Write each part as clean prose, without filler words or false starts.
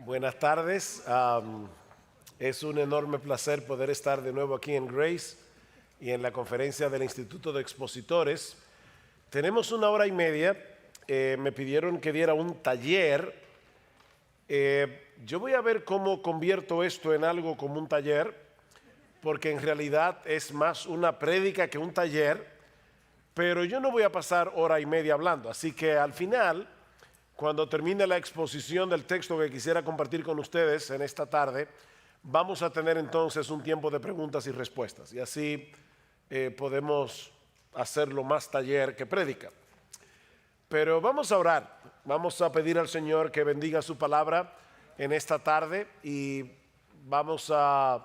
Buenas tardes. Es un enorme placer poder estar de nuevo aquí en Grace y en la conferencia del Instituto de Expositores. Tenemos 1 hora y media. Me pidieron que diera un taller. Yo voy a ver cómo convierto esto en algo como un taller, porque en realidad es más una prédica que un taller, pero yo no voy a pasar 1 hora y media hablando. Así que al final, cuando termine la exposición del texto que quisiera compartir con ustedes en esta tarde, vamos a tener entonces un tiempo de preguntas y respuestas. Y así podemos hacerlo más taller que prédica. Pero vamos a orar, vamos a pedir al Señor que bendiga su palabra en esta tarde y vamos a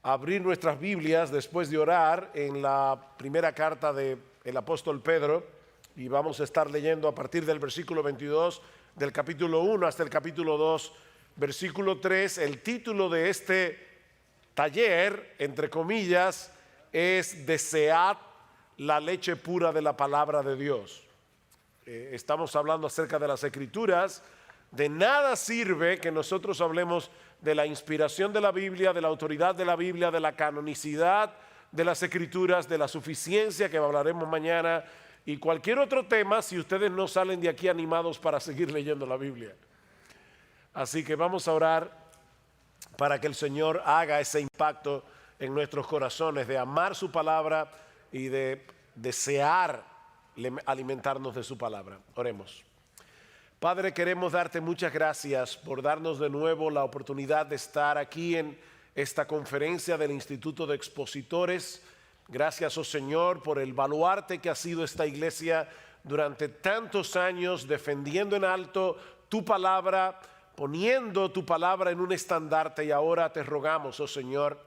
abrir nuestras Biblias después de orar en la primera carta del apóstol Pedro. Y vamos a estar leyendo a partir del versículo 22 del capítulo 1 hasta el capítulo 2, versículo 3. El título de este taller, entre comillas, es Desead la leche pura de la palabra de Dios. Estamos hablando acerca de las Escrituras. De nada sirve que nosotros hablemos de la inspiración de la Biblia, de la autoridad de la Biblia, de la canonicidad de las Escrituras, de la suficiencia que hablaremos mañana, y cualquier otro tema si ustedes no salen de aquí animados para seguir leyendo la Biblia. Así que vamos a orar para que el Señor haga ese impacto en nuestros corazones de amar su palabra y de desear alimentarnos de su palabra. Oremos. Padre, queremos darte muchas gracias por darnos de nuevo la oportunidad de estar aquí en esta conferencia del Instituto de Expositores. Gracias, oh Señor, por el baluarte que ha sido esta iglesia durante tantos años, defendiendo en alto tu palabra, poniendo tu palabra en un estandarte. Y ahora te rogamos, oh Señor,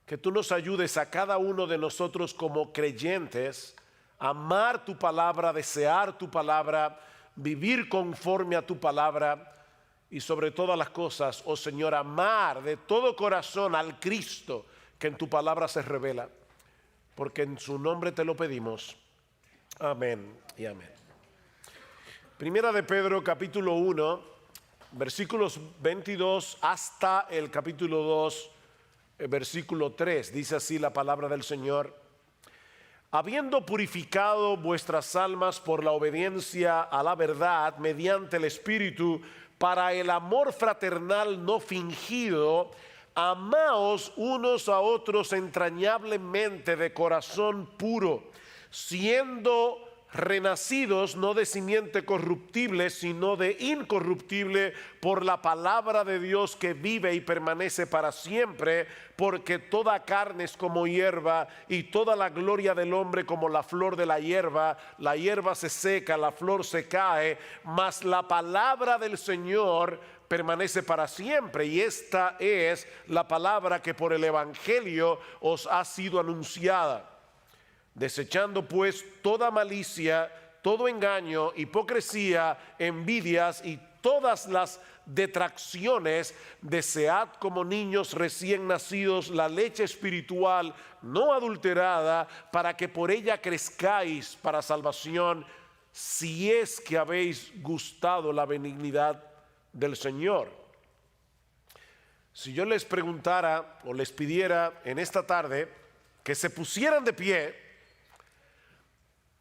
que tú nos ayudes a cada uno de nosotros como creyentes a amar tu palabra, desear tu palabra, vivir conforme a tu palabra y sobre todas las cosas, oh Señor, amar de todo corazón al Cristo que en tu palabra se revela. Porque en su nombre te lo pedimos. Amén y amén. Primera de Pedro, capítulo 1, versículos 22 hasta el capítulo 2, versículo 3. Dice así la palabra del Señor. Habiendo purificado vuestras almas por la obediencia a la verdad mediante el Espíritu, para el amor fraternal no fingido, amaos unos a otros entrañablemente de corazón puro, siendo renacidos no de simiente corruptible, sino de incorruptible, por la palabra de Dios que vive y permanece para siempre, porque toda carne es como hierba, y toda la gloria del hombre como la flor de la hierba. La hierba se seca, la flor se cae, mas la palabra del Señor permanece para siempre. Y esta es la palabra que por el Evangelio os ha sido anunciada. Desechando pues toda malicia, todo engaño, hipocresía, envidias y todas las detracciones, desead como niños recién nacidos la leche espiritual no adulterada, para que por ella crezcáis para salvación, si es que habéis gustado la benignidad del Señor. Si yo les preguntara o les pidiera en esta tarde que se pusieran de pie,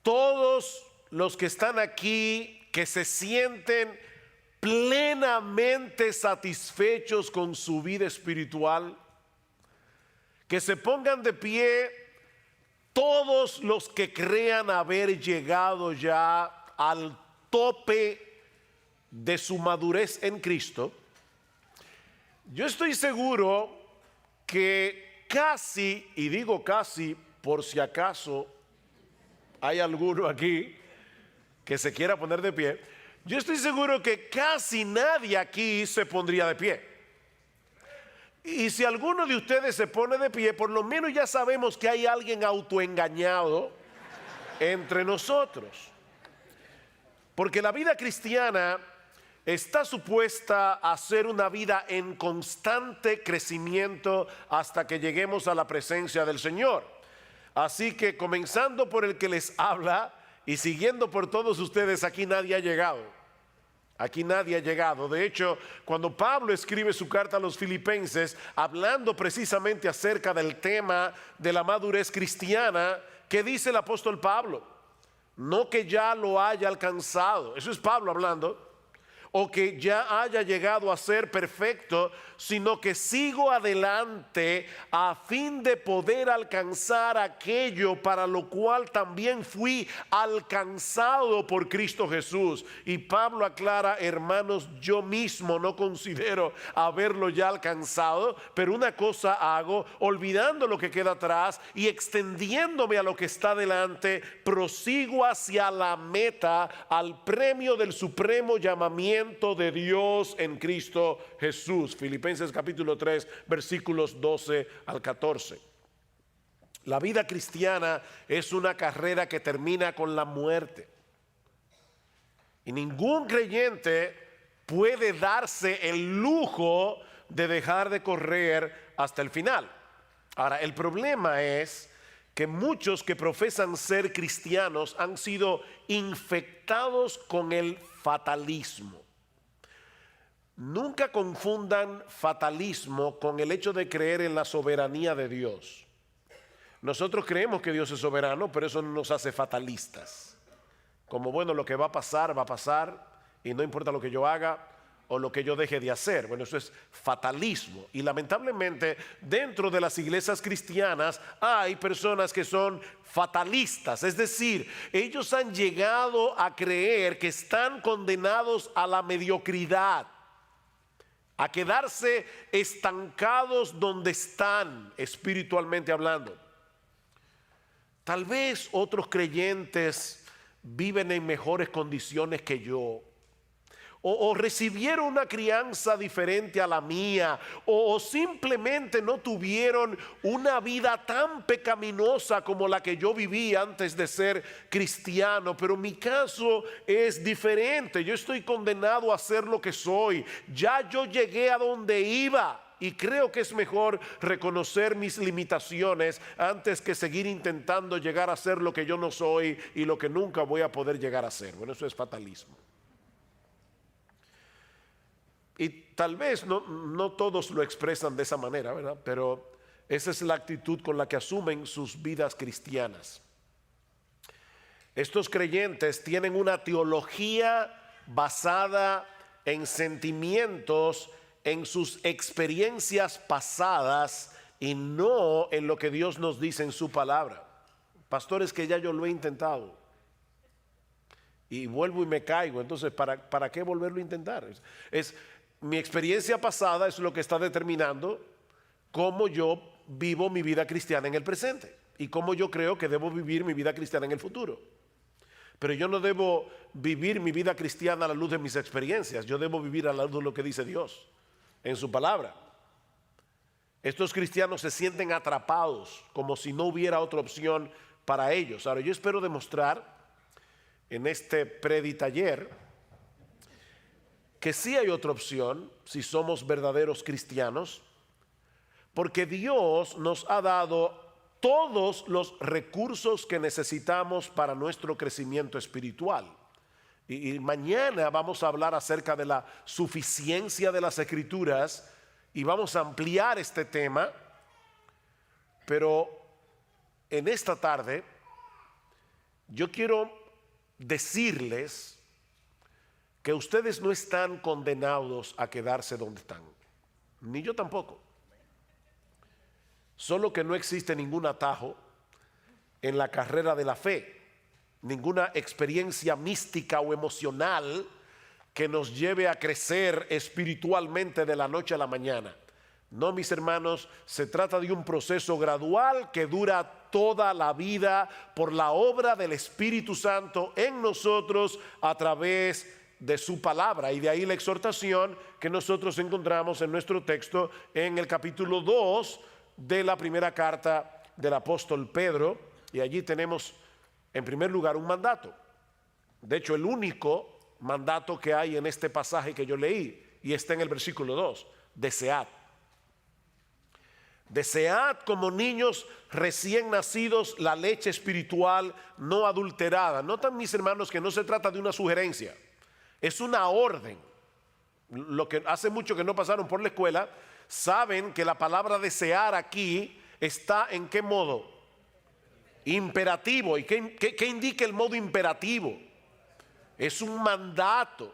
todos los que están aquí, que se sienten plenamente satisfechos con su vida espiritual, que se pongan de pie todos los que crean haber llegado ya al tope de su madurez en Cristo. Yo estoy seguro que casi, y digo casi por si acaso hay alguno aquí que se quiera poner de pie, yo estoy seguro que casi nadie aquí se pondría de pie. Y si alguno de ustedes se pone de pie, por lo menos ya sabemos que hay alguien autoengañado entre nosotros. Porque la vida cristiana está supuesta a ser una vida en constante crecimiento hasta que lleguemos a la presencia del Señor. Así que comenzando por el que les habla y siguiendo por todos ustedes, aquí nadie ha llegado. Aquí nadie ha llegado. De hecho, cuando Pablo escribe su carta a los filipenses, hablando precisamente acerca del tema de la madurez cristiana, ¿qué dice el apóstol Pablo? No que ya lo haya alcanzado, eso es Pablo hablando, o que ya haya llegado a ser perfecto, sino que sigo adelante a fin de poder alcanzar aquello para lo cual también fui alcanzado por Cristo Jesús. Y Pablo aclara: hermanos, yo mismo no considero haberlo ya alcanzado, pero una cosa hago, olvidando lo que queda atrás y extendiéndome a lo que está delante, prosigo hacia la meta, al premio del supremo llamamiento de Dios en Cristo Jesús. Filipenses capítulo 3 versículos 12 al 14. La vida cristiana es una carrera que termina con la muerte, y ningún creyente puede darse el lujo de dejar de correr hasta el final. Ahora, el problema es que muchos que profesan ser cristianos han sido infectados con el fatalismo. Nunca confundan fatalismo con el hecho de creer en la soberanía de Dios. Nosotros creemos que Dios es soberano, pero eso no nos hace fatalistas. Como, bueno, lo que va a pasar, y no importa lo que yo haga o lo que yo deje de hacer. Bueno, eso es fatalismo. Y lamentablemente dentro de las iglesias cristianas hay personas que son fatalistas. Es decir, ellos han llegado a creer que están condenados a la mediocridad, a quedarse estancados donde están espiritualmente hablando. Tal vez otros creyentes viven en mejores condiciones que yo, o recibieron una crianza diferente a la mía, o simplemente no tuvieron una vida tan pecaminosa como la que yo viví antes de ser cristiano. Pero mi caso es diferente. Yo estoy condenado a ser lo que soy. Ya yo llegué a donde iba, y creo que es mejor reconocer mis limitaciones antes que seguir intentando llegar a ser lo que yo no soy y lo que nunca voy a poder llegar a ser. Bueno, eso es fatalismo. Y tal vez no todos lo expresan de esa manera, ¿verdad? Pero esa es la actitud con la que asumen sus vidas cristianas. Estos creyentes tienen una teología basada en sentimientos, en sus experiencias pasadas, y no en lo que Dios nos dice en su palabra. Pastores, que ya yo lo he intentado y vuelvo y me caigo. Entonces, ¿para qué volverlo a intentar? Mi experiencia pasada es lo que está determinando cómo yo vivo mi vida cristiana en el presente y cómo yo creo que debo vivir mi vida cristiana en el futuro. Pero yo no debo vivir mi vida cristiana a la luz de mis experiencias. Yo debo vivir a la luz de lo que dice Dios en su palabra. Estos cristianos se sienten atrapados, como si no hubiera otra opción para ellos. Ahora, yo espero demostrar en este preditaller que sí hay otra opción si somos verdaderos cristianos, porque Dios nos ha dado todos los recursos que necesitamos para nuestro crecimiento espiritual. Y mañana vamos a hablar acerca de la suficiencia de las Escrituras y vamos a ampliar este tema, pero en esta tarde yo quiero decirles que ustedes no están condenados a quedarse donde están, ni yo tampoco. Solo que no existe ningún atajo en la carrera de la fe, ninguna experiencia mística o emocional que nos lleve a crecer espiritualmente de la noche a la mañana. No, mis hermanos, se trata de un proceso gradual que dura toda la vida por la obra del Espíritu Santo en nosotros a través de su palabra. Y de ahí la exhortación que nosotros encontramos en nuestro texto en el capítulo 2 de la primera carta del apóstol Pedro. Y allí tenemos en primer lugar un mandato. De hecho, el único mandato que hay en este pasaje que yo leí, y está en el versículo 2: desead. Desead como niños recién nacidos la leche espiritual no adulterada. Notan, mis hermanos, que no se trata de una sugerencia. es una orden. Lo que hace mucho que no pasaron por la escuela, saben que la palabra desear aquí está en qué modo? Imperativo. ¿Y qué indica el modo imperativo? Es un mandato,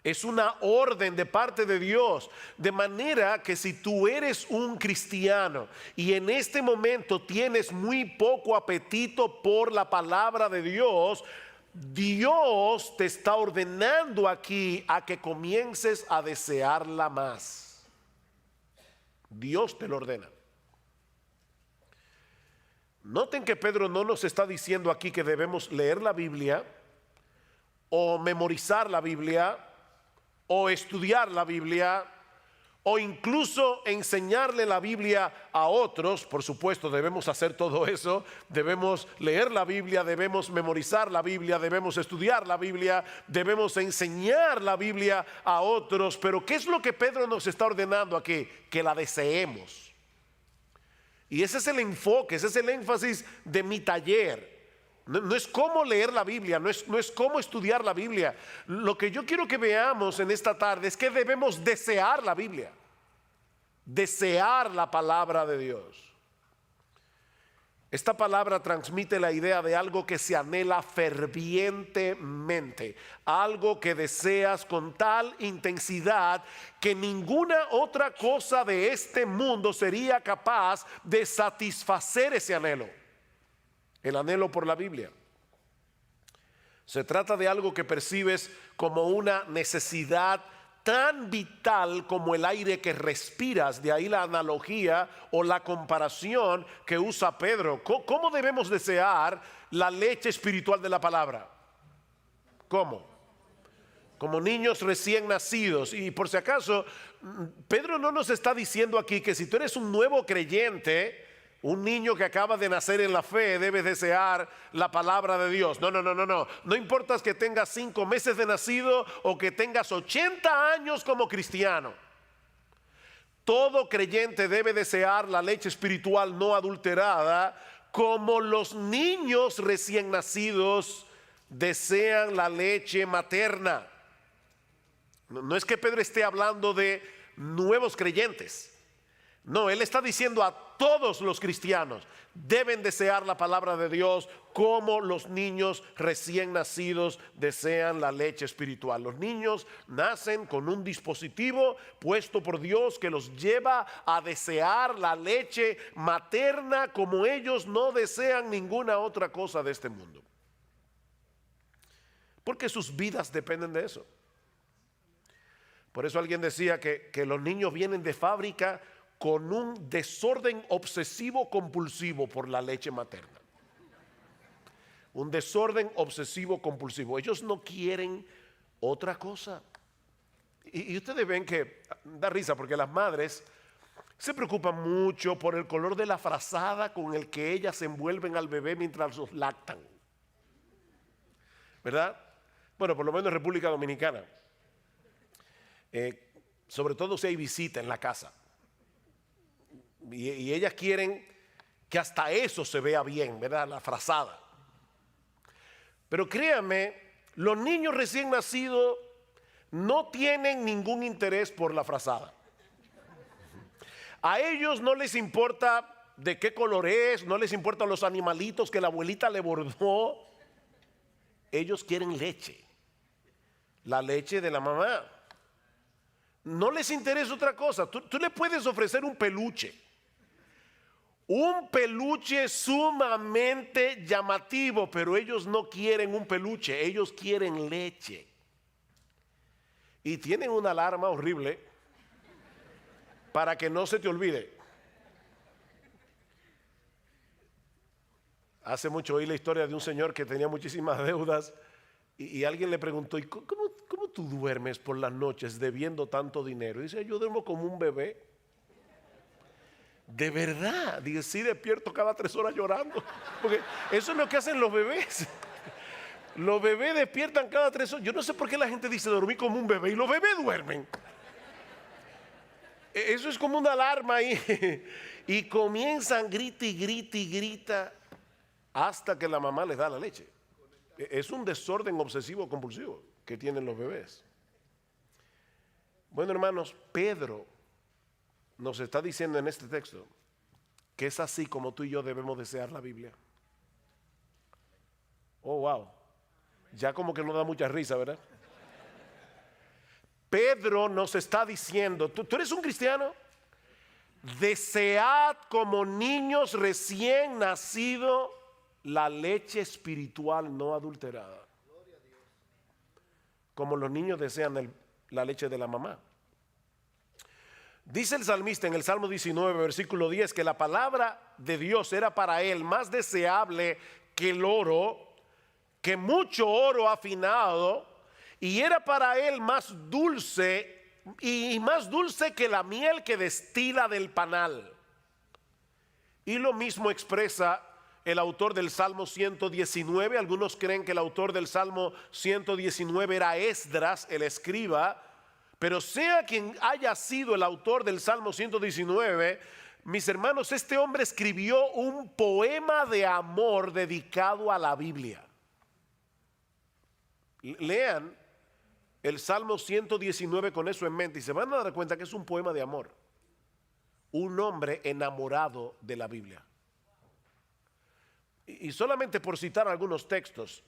es una orden de parte de Dios. De manera que si tú eres un cristiano y en este momento tienes muy poco apetito por la palabra de Dios, Dios te está ordenando aquí a que comiences a desearla más. Dios te lo ordena. Noten que Pedro no nos está diciendo aquí que debemos leer la Biblia o memorizar la Biblia o estudiar la Biblia o incluso enseñarle la Biblia a otros. Por supuesto, debemos hacer todo eso. Debemos leer la Biblia, debemos memorizar la Biblia, debemos estudiar la Biblia, debemos enseñar la Biblia a otros. Pero ¿qué es lo que Pedro nos está ordenando aquí? Que la deseemos. Y ese es el enfoque, ese es el énfasis de mi taller. No es cómo leer la Biblia, no es cómo estudiar la Biblia. Lo que yo quiero que veamos en esta tarde es que debemos desear la Biblia, desear la palabra de Dios. Esta palabra transmite la idea de algo que se anhela fervientemente, algo que deseas con tal intensidad que ninguna otra cosa de este mundo sería capaz de satisfacer ese anhelo. El anhelo por la Biblia. Se trata de algo que percibes como una necesidad tan vital como el aire que respiras. De ahí la analogía o la comparación que usa Pedro. ¿Cómo debemos desear la leche espiritual de la palabra? ¿Cómo? Como niños recién nacidos. Y por si acaso, Pedro no nos está diciendo aquí que si tú eres un nuevo creyente, un niño que acaba de nacer en la fe, debes desear la palabra de Dios. No. No importa que tengas 5 meses de nacido o que tengas 80 años como cristiano. Todo creyente debe desear la leche espiritual no adulterada, como los niños recién nacidos desean la leche materna. No es que Pedro esté hablando de nuevos creyentes. No, él está diciendo a todos los cristianos deben desear la palabra de Dios como los niños recién nacidos desean la leche espiritual. Los niños nacen con un dispositivo puesto por Dios que los lleva a desear la leche materna como ellos no desean ninguna otra cosa de este mundo. Porque sus vidas dependen de eso. Por eso alguien decía que los niños vienen de fábrica con un desorden obsesivo compulsivo por la leche materna. Un desorden obsesivo compulsivo. Ellos no quieren otra cosa. Y ustedes ven que da risa porque las madres se preocupan mucho por el color de la frazada con el que ellas envuelven al bebé mientras los lactan. ¿Verdad? Bueno, por lo menos en República Dominicana. Sobre todo si hay visita en la casa. Y ellas quieren que hasta eso se vea bien, ¿verdad? La frazada. Pero créanme, los niños recién nacidos no tienen ningún interés por la frazada. A ellos no les importa de qué color es, no les importan los animalitos que la abuelita le bordó. Ellos quieren leche, la leche de la mamá. No les interesa otra cosa. Tú le puedes ofrecer un peluche sumamente llamativo, pero ellos no quieren un peluche, ellos quieren leche. Y tienen una alarma horrible para que no se te olvide. Hace mucho oí la historia de un señor que tenía muchísimas deudas y alguien le preguntó: ¿y cómo tú duermes por las noches debiendo tanto dinero? Y dice: yo duermo como un bebé. De verdad, dice: sí, despierto cada 3 horas llorando, porque eso es lo que hacen los bebés. Los bebés despiertan cada 3 horas. Yo no sé por qué la gente dice dormir como un bebé y los bebés duermen. Eso es como una alarma ahí. Y comienzan grita hasta que la mamá les da la leche. Es un desorden obsesivo compulsivo. que tienen los bebés. Bueno, hermanos, Pedro nos está diciendo en este texto que es así como tú y yo debemos desear la Biblia. Oh, wow. Ya como que no da mucha risa, ¿verdad? Pedro nos está diciendo, ¿tú eres un cristiano? Desead como niños recién nacidos la leche espiritual no adulterada. Como los niños desean la leche de la mamá. Dice el salmista en el Salmo 19, versículo 10, que la palabra de Dios era para él más deseable que el oro, que mucho oro afinado, y era para él más dulce y más dulce que la miel que destila del panal. Y lo mismo expresa el autor del Salmo 119. Algunos creen que el autor del Salmo 119 era Esdras, el escriba, pero sea quien haya sido el autor del Salmo 119, mis hermanos, este hombre escribió un poema de amor dedicado a la Biblia. Lean el Salmo 119 con eso en mente y se van a dar cuenta que es un poema de amor. Un hombre enamorado de la Biblia. Y solamente por citar algunos textos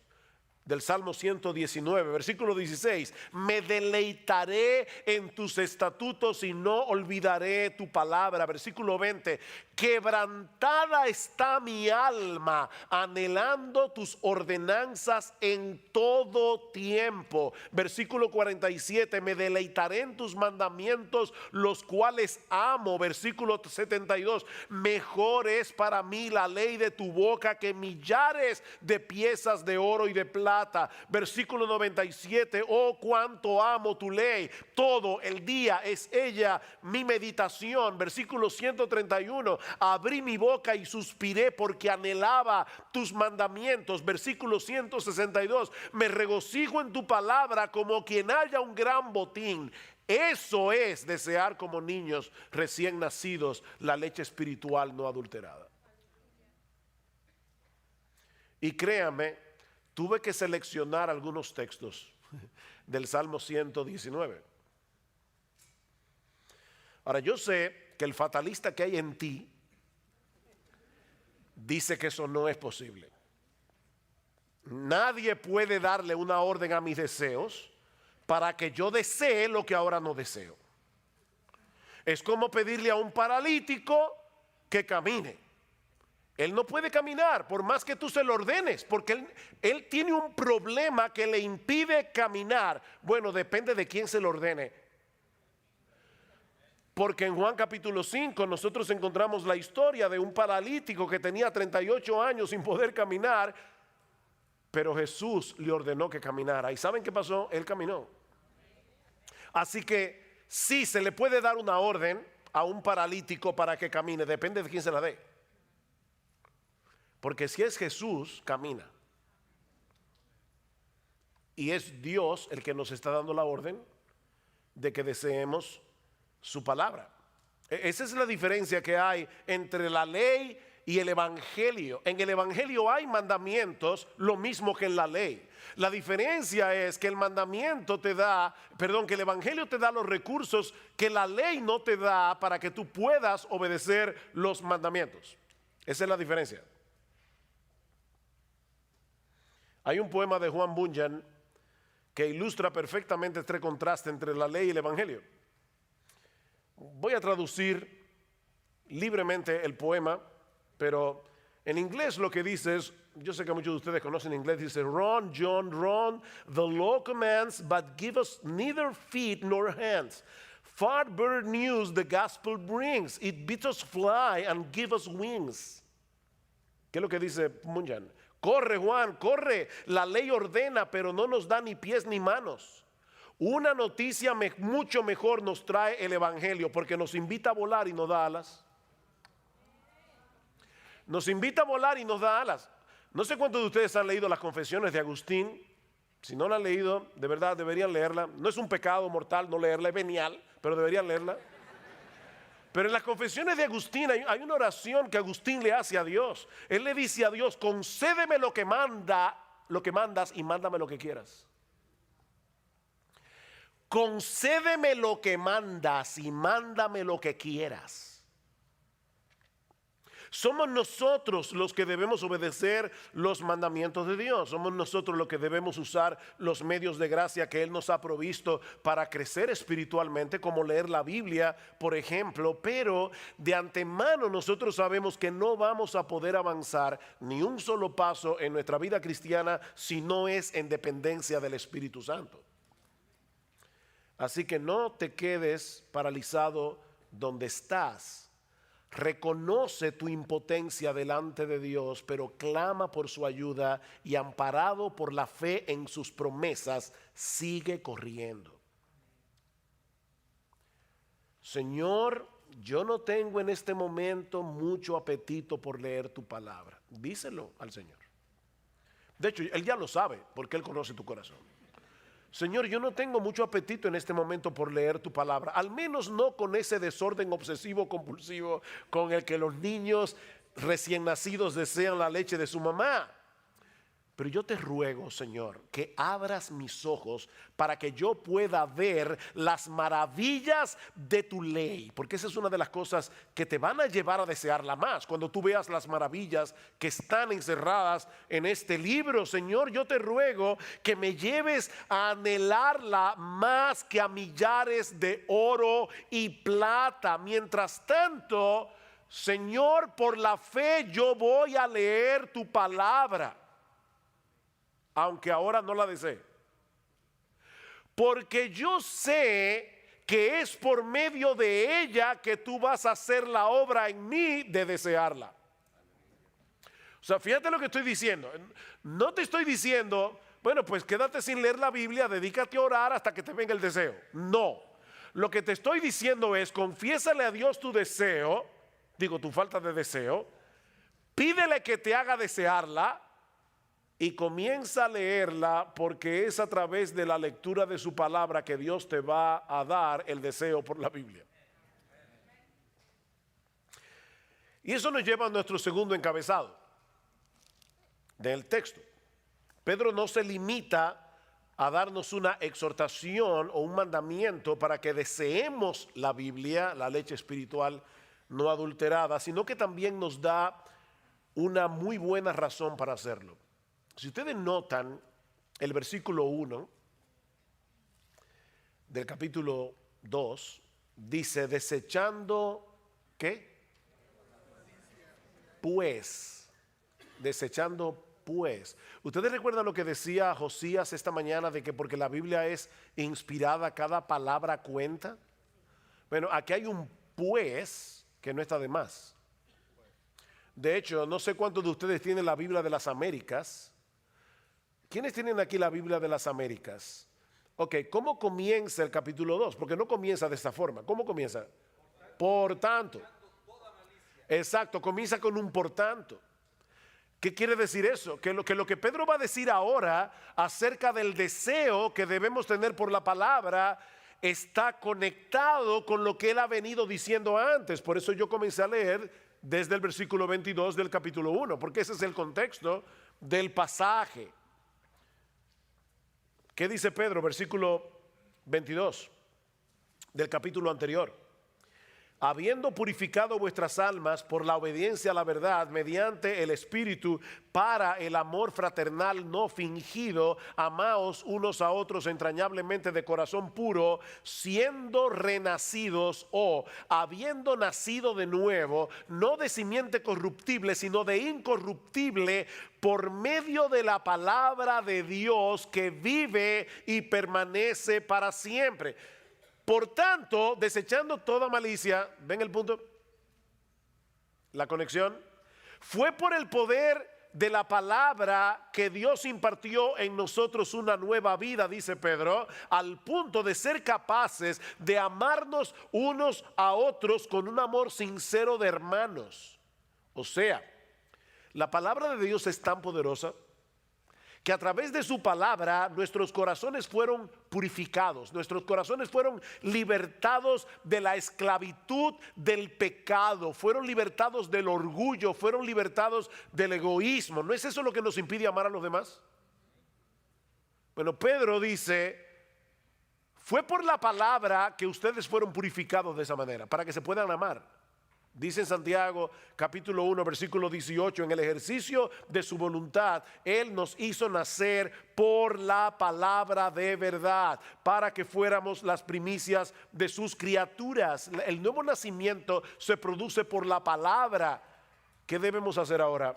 del Salmo 119, versículo 16, me deleitaré en tus estatutos y no olvidaré tu palabra. Versículo 20, quebrantada está mi alma, anhelando tus ordenanzas en todo tiempo. Versículo 47, me deleitaré en tus mandamientos, los cuales amo. Versículo 72, mejor es para mí la ley de tu boca que millares de piezas de oro y de plata. Versículo 97, oh cuánto amo tu ley, todo el día es ella mi meditación. Versículo 131, abrí mi boca y suspiré porque anhelaba tus mandamientos. Versículo 162, me regocijo en tu palabra como quien haya un gran botín. Eso es desear como niños recién nacidos la leche espiritual no adulterada. Y créame, tuve que seleccionar algunos textos del Salmo 119. Ahora, yo sé que el fatalista que hay en ti dice que eso no es posible. Nadie puede darle una orden a mis deseos para que yo desee lo que ahora no deseo. Es como pedirle a un paralítico que camine. Él no puede caminar por más que tú se lo ordenes, porque él tiene un problema que le impide caminar. Bueno, depende de quién se lo ordene. Porque en Juan capítulo 5 nosotros encontramos la historia de un paralítico que tenía 38 años sin poder caminar, pero Jesús le ordenó que caminara. ¿Y saben qué pasó? Él caminó. Así que sí, se le puede dar una orden a un paralítico para que camine, depende de quién se la dé. Porque si es Jesús, camina. Y es Dios el que nos está dando la orden de que deseemos su palabra. Esa es la diferencia que hay entre la ley y el evangelio. En el evangelio hay mandamientos, lo mismo que en la ley. La diferencia es que el mandamiento te da, que el evangelio te da los recursos que la ley no te da para que tú puedas obedecer los mandamientos. Esa es la diferencia. Hay un poema de Juan Bunyan que ilustra perfectamente este contraste entre la ley y el evangelio. Voy a traducir libremente el poema, pero en inglés lo que dice es, yo sé que muchos de ustedes conocen inglés, dice, run, John, run, the law commands, but give us neither feet nor hands. Far better news the gospel brings, it bids us fly and give us wings. ¿Qué es lo que dice Bunyan? Corre, Juan, corre, la ley ordena, pero no nos da ni pies ni manos. Una noticia mucho mejor nos trae el evangelio, porque nos invita a volar y nos da alas. Nos invita a volar y nos da alas. No sé cuántos de ustedes han leído las Confesiones de Agustín. Si no la han leído, de verdad deberían leerla. No es un pecado mortal no leerla, es venial, pero deberían leerla. Pero en las Confesiones de Agustín hay una oración que Agustín le hace a Dios. Él le dice a Dios, concédeme lo que mandas y mándame lo que quieras. concédeme lo que mandas y mándame lo que quieras. Somos nosotros los que debemos obedecer los mandamientos de Dios. Somos nosotros los que debemos usar los medios de gracia que Él nos ha provisto para crecer espiritualmente, como leer la Biblia, por ejemplo. Pero de antemano nosotros sabemos que no vamos a poder avanzar ni un solo paso en nuestra vida cristiana si no es en dependencia del Espíritu Santo. Así que no te quedes paralizado donde estás. Reconoce tu impotencia delante de Dios, pero clama por su ayuda y amparado por la fe en sus promesas, sigue corriendo. Señor, yo no tengo en este momento mucho apetito por leer tu palabra. Díselo al Señor. De hecho, Él ya lo sabe porque Él conoce tu corazón. Señor, yo no tengo mucho apetito en este momento por leer tu palabra, al menos no con ese desorden obsesivo compulsivo con el que los niños recién nacidos desean la leche de su mamá. Pero yo te ruego, Señor, que abras mis ojos para que yo pueda ver las maravillas de tu ley, porque esa es una de las cosas que te van a llevar a desearla más. Cuando tú veas las maravillas que están encerradas en este libro, Señor, yo te ruego que me lleves a anhelarla más que a millares de oro y plata. Mientras tanto, Señor, por la fe yo voy a leer tu palabra, aunque ahora no la desee, porque yo sé que es por medio de ella que tú vas a hacer la obra en mí de desearla. O sea, fíjate lo que estoy diciendo. No te estoy diciendo, bueno, pues quédate sin leer la Biblia, dedícate a orar hasta que te venga el deseo. No, lo que te estoy diciendo es, confiésale a Dios tu deseo, tu falta de deseo, pídele que te haga desearla, y comienza a leerla, porque es a través de la lectura de su palabra que Dios te va a dar el deseo por la Biblia. Y eso nos lleva a nuestro segundo encabezado del texto. Pedro no se limita a darnos una exhortación o un mandamiento para que deseemos la Biblia, la leche espiritual no adulterada, sino que también nos da una muy buena razón para hacerlo. Si ustedes notan el versículo 1 del capítulo 2, dice, desechando, ¿qué? Pues, desechando pues. ¿Ustedes recuerdan lo que decía Josías esta mañana de que porque la Biblia es inspirada, cada palabra cuenta? Bueno, aquí hay un pues que no está de más. De hecho, no sé cuántos de ustedes tienen la Biblia de las Américas. ¿Quiénes tienen aquí la Biblia de las Américas? Ok, ¿cómo comienza el capítulo 2? Porque no comienza de esta forma. ¿Cómo comienza? Por tanto. Exacto, comienza con un por tanto. ¿Qué quiere decir eso? Que lo que Pedro va a decir ahora acerca del deseo que debemos tener por la palabra está conectado con lo que él ha venido diciendo antes. Por eso yo comencé a leer desde el versículo 22 del capítulo 1, porque ese es el contexto del pasaje. ¿Qué dice Pedro? Versículo 22 del capítulo anterior. Habiendo purificado vuestras almas por la obediencia a la verdad mediante el Espíritu para el amor fraternal no fingido, amaos unos a otros entrañablemente de corazón puro, siendo renacidos o habiendo nacido de nuevo, no de simiente corruptible, sino de incorruptible, por medio de la palabra de Dios que vive y permanece para siempre. Por tanto, desechando toda malicia, ¿ven el punto? La conexión. Fue por el poder de la palabra que Dios impartió en nosotros una nueva vida, dice Pedro, al punto de ser capaces de amarnos unos a otros con un amor sincero de hermanos. O sea, la palabra de Dios es tan poderosa que a través de su palabra nuestros corazones fueron purificados, nuestros corazones fueron libertados de la esclavitud del pecado, fueron libertados del orgullo, fueron libertados del egoísmo. ¿No es eso lo que nos impide amar a los demás? Bueno, Pedro dice, Fue por la palabra que ustedes fueron purificados de esa manera, para que se puedan amar. Dice en Santiago capítulo 1 versículo 18, en el ejercicio de su voluntad, Él nos hizo nacer por la palabra de verdad, para que fuéramos las primicias de sus criaturas. El nuevo nacimiento se produce por la palabra. ¿Qué debemos hacer ahora?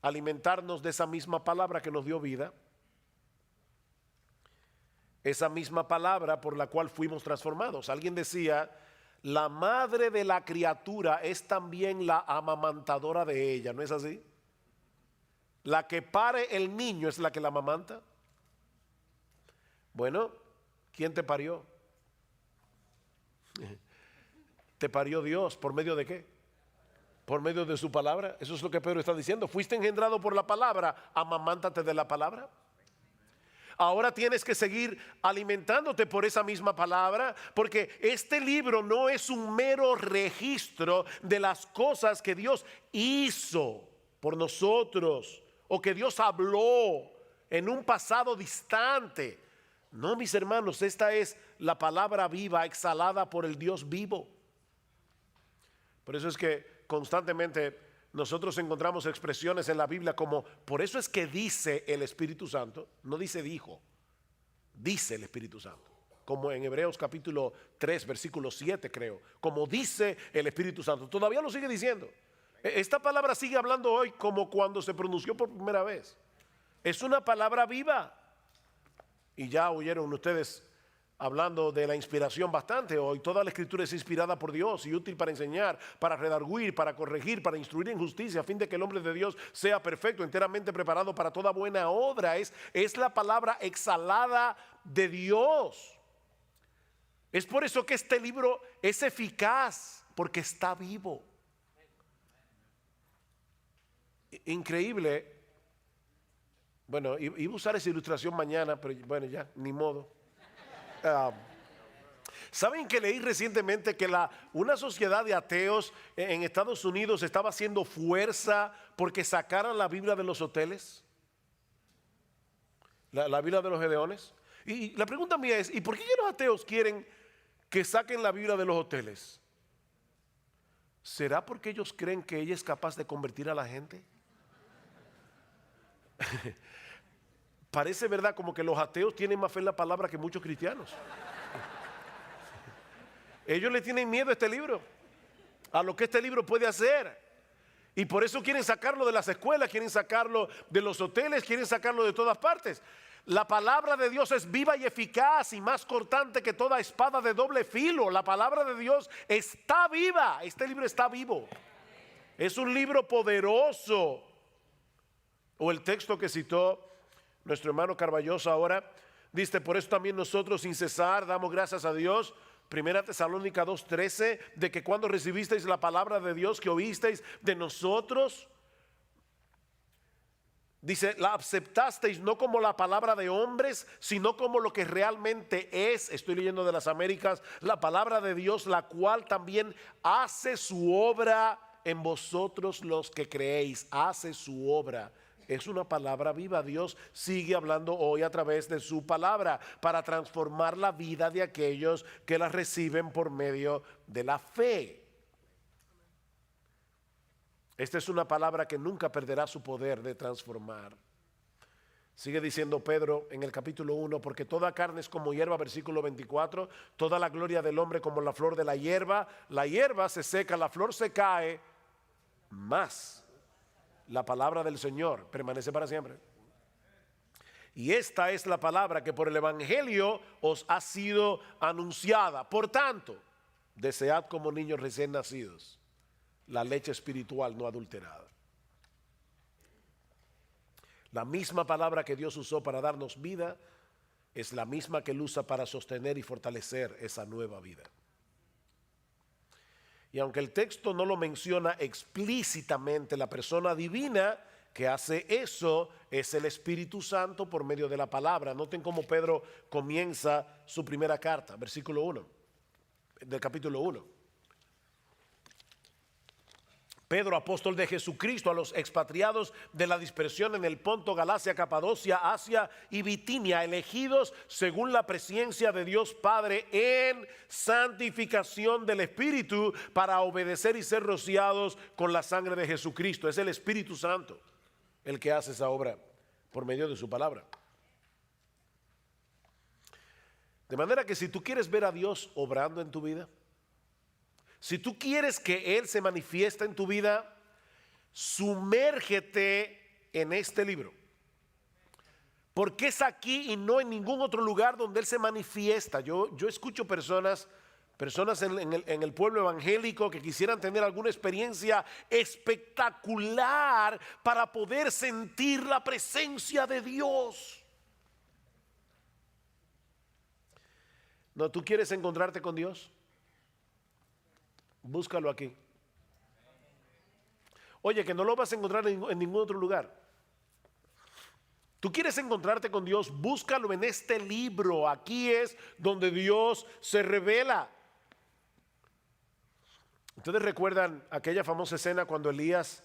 Alimentarnos de esa misma palabra que nos dio vida. Esa misma palabra por la cual fuimos transformados. Alguien decía, la madre de la criatura es también la amamantadora de ella, ¿no es así? La que pare el niño es la que la amamanta. Bueno, ¿quién te parió? Te parió Dios, ¿por medio de qué? Por medio de su palabra. Eso es lo que Pedro está diciendo. Fuiste engendrado por la palabra, amamántate de la palabra. Ahora tienes que seguir alimentándote por esa misma palabra, porque este libro no es un mero registro de las cosas que Dios hizo por nosotros o que Dios habló en un pasado distante. No, mis hermanos, esta es la palabra viva exhalada por el Dios vivo. Por eso es que constantemente nosotros encontramos expresiones en la Biblia como, por eso es que dice el Espíritu Santo, no dice dijo, dice el Espíritu Santo. Como en Hebreos capítulo 3, versículo 7 creo, como dice el Espíritu Santo. Todavía lo sigue diciendo. Esta palabra sigue hablando hoy como cuando se pronunció por primera vez. Es una palabra viva. Y ya oyeron ustedes hablando de la inspiración bastante hoy. Toda la escritura es inspirada por Dios y útil para enseñar, para redarguir, para corregir, para instruir en justicia, a fin de que el hombre de Dios sea perfecto, enteramente preparado para toda buena obra. Es la palabra exhalada de Dios. Es por eso que este libro es eficaz, porque está vivo. Increíble. Bueno, iba a usar esa ilustración mañana, pero bueno, ya, ni modo. ¿Saben que leí recientemente que una sociedad de ateos en Estados Unidos estaba haciendo fuerza porque sacaran la Biblia de los hoteles? La Biblia de los Gedeones. Y la pregunta mía es, ¿y por qué los ateos quieren que saquen la Biblia de los hoteles? ¿Será porque ellos creen que ella es capaz de convertir a la gente? Parece verdad como que los ateos tienen más fe en la palabra que muchos cristianos. Ellos le tienen miedo a este libro, a lo que este libro puede hacer. Y por eso quieren sacarlo de las escuelas, quieren sacarlo de los hoteles, quieren sacarlo de todas partes. La palabra de Dios es viva y eficaz y más cortante que toda espada de doble filo. La palabra de Dios está viva. Este libro está vivo. Es un libro poderoso. O el texto que citó nuestro hermano Carballosa ahora, dice, por eso también nosotros sin cesar damos gracias a Dios, 1 Tesalónica 2:13, de que cuando recibisteis la palabra de Dios que oísteis de nosotros, dice, la aceptasteis no como la palabra de hombres, sino como lo que realmente es. Estoy leyendo de las Américas, la palabra de Dios, la cual también hace su obra en vosotros los que creéis. Hace su obra. Es una palabra viva. Dios sigue hablando hoy a través de su palabra para transformar la vida de aquellos que la reciben por medio de la fe. Esta es una palabra que nunca perderá su poder de transformar. Sigue diciendo Pedro en el capítulo 1, porque toda carne es como hierba, versículo 24, toda la gloria del hombre como la flor de la hierba se seca, la flor se cae, mas la palabra del Señor permanece para siempre. Y esta es la palabra que por el Evangelio os ha sido anunciada. Por tanto, desead como niños recién nacidos la leche espiritual no adulterada. La misma palabra que Dios usó para darnos vida es la misma que Él usa para sostener y fortalecer esa nueva vida. Y aunque el texto no lo menciona explícitamente, la persona divina que hace eso es el Espíritu Santo por medio de la palabra. Noten cómo Pedro comienza su primera carta, versículo 1 del capítulo 1. Pedro, apóstol de Jesucristo, a los expatriados de la dispersión en el Ponto, Galacia, Capadocia, Asia y Bitinia, elegidos según la presciencia de Dios Padre en santificación del Espíritu para obedecer y ser rociados con la sangre de Jesucristo. Es el Espíritu Santo el que hace esa obra por medio de su palabra. De manera que si tú quieres ver a Dios obrando en tu vida, si tú quieres que Él se manifieste en tu vida, sumérgete en este libro. Porque es aquí y no en ningún otro lugar donde Él se manifiesta. Yo escucho personas en el pueblo evangélico que quisieran tener alguna experiencia espectacular para poder sentir la presencia de Dios. No, ¿tú quieres encontrarte con Dios? Búscalo aquí. Oye, que no lo vas a encontrar en ningún otro lugar. Tú quieres encontrarte con Dios, búscalo en este libro. Aquí es donde Dios se revela. Ustedes recuerdan aquella famosa escena cuando Elías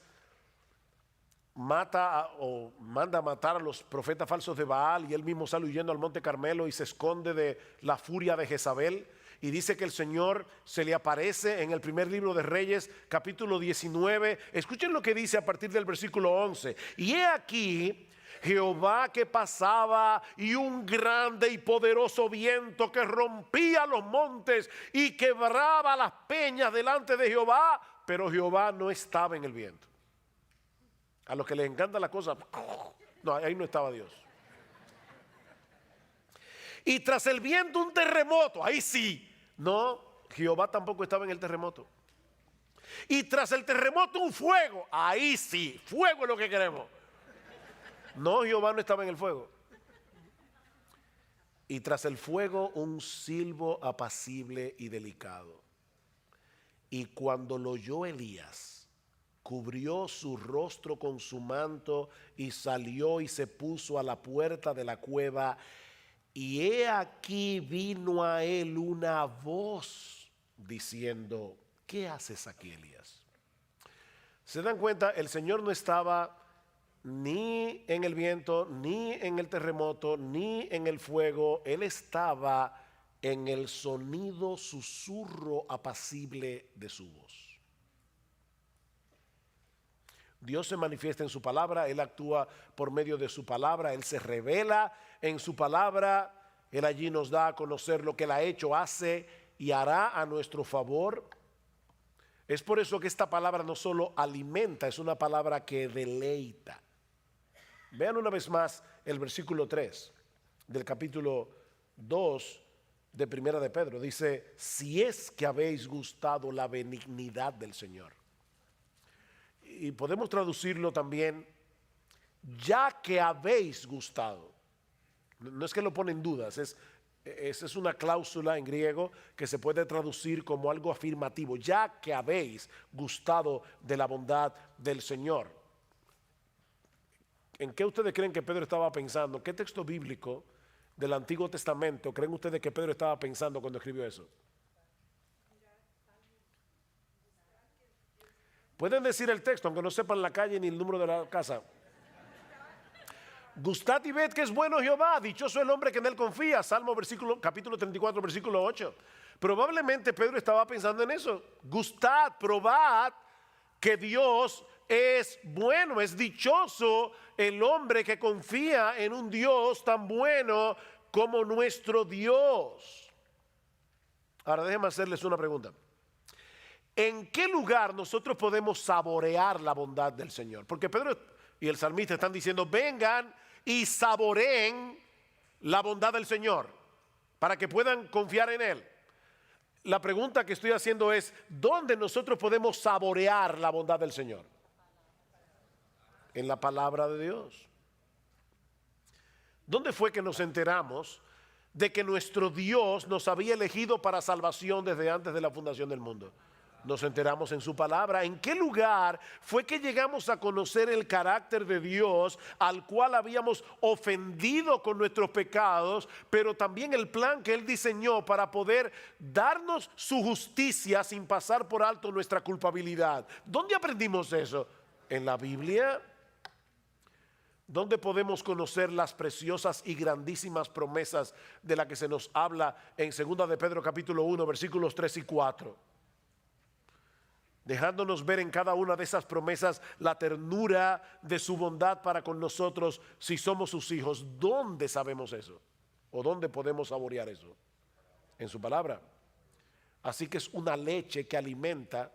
manda a matar a los profetas falsos de Baal y él mismo sale huyendo al monte Carmelo y se esconde de la furia de Jezabel. Y dice que el Señor se le aparece en el primer libro de Reyes, capítulo 19. Escuchen lo que dice a partir del versículo 11. Y he aquí Jehová que pasaba y un grande y poderoso viento que rompía los montes y quebraba las peñas delante de Jehová, pero Jehová no estaba en el viento. A los que les encanta la cosa, no, ahí no estaba Dios. Y tras el viento un terremoto, ahí sí. No, Jehová tampoco estaba en el terremoto. Y tras el terremoto un fuego, ahí sí, fuego es lo que queremos. No, Jehová no estaba en el fuego. Y tras el fuego un silbo apacible y delicado. Y cuando lo oyó Elías, cubrió su rostro con su manto y salió y se puso a la puerta de la cueva. Y he aquí vino a él una voz diciendo: ¿qué haces aquí, Elías? ¿Se dan cuenta? El Señor no estaba ni en el viento, ni en el terremoto, ni en el fuego. Él estaba en el sonido susurro apacible de su voz. Dios se manifiesta en su palabra, Él actúa por medio de su palabra, Él se revela en su palabra, Él allí nos da a conocer lo que Él ha hecho, hace y hará a nuestro favor. Es por eso que esta palabra no solo alimenta, es una palabra que deleita. Vean una vez más el versículo 3 del capítulo 2 de Primera de Pedro. Dice: si es que habéis gustado la benignidad del Señor. Y podemos traducirlo también: ya que habéis gustado. No es que lo pone en dudas, esa es una cláusula en griego que se puede traducir como algo afirmativo. Ya que habéis gustado de la bondad del Señor. ¿En qué ustedes creen que Pedro estaba pensando? ¿Qué texto bíblico del Antiguo Testamento creen ustedes que Pedro estaba pensando cuando escribió eso? Pueden decir el texto, aunque no sepan la calle ni el número de la casa. Gustad y ved que es bueno Jehová, dichoso el hombre que en él confía. Salmo capítulo 34, versículo 8. Probablemente Pedro estaba pensando en eso. Gustad, probad que Dios es bueno, es dichoso el hombre que confía en un Dios tan bueno como nuestro Dios. Ahora déjenme hacerles una pregunta. ¿En qué lugar nosotros podemos saborear la bondad del Señor? Porque Pedro y el salmista están diciendo: vengan y saboreen la bondad del Señor para que puedan confiar en Él. La pregunta que estoy haciendo es: ¿dónde nosotros podemos saborear la bondad del Señor? En la palabra de Dios. ¿Dónde fue que nos enteramos de que nuestro Dios nos había elegido para salvación desde antes de la fundación del mundo? Nos enteramos en su palabra. ¿En qué lugar fue que llegamos a conocer el carácter de Dios al cual habíamos ofendido con nuestros pecados, pero también el plan que Él diseñó para poder darnos su justicia sin pasar por alto nuestra culpabilidad? ¿Dónde aprendimos eso? ¿En la Biblia? ¿Dónde podemos conocer las preciosas y grandísimas promesas de las que se nos habla en 2 de Pedro capítulo 1 versículos 3 y 4? Dejándonos ver en cada una de esas promesas la ternura de su bondad para con nosotros si somos sus hijos. ¿Dónde sabemos eso? ¿O dónde podemos saborear eso? En su palabra. Así que es una leche que alimenta,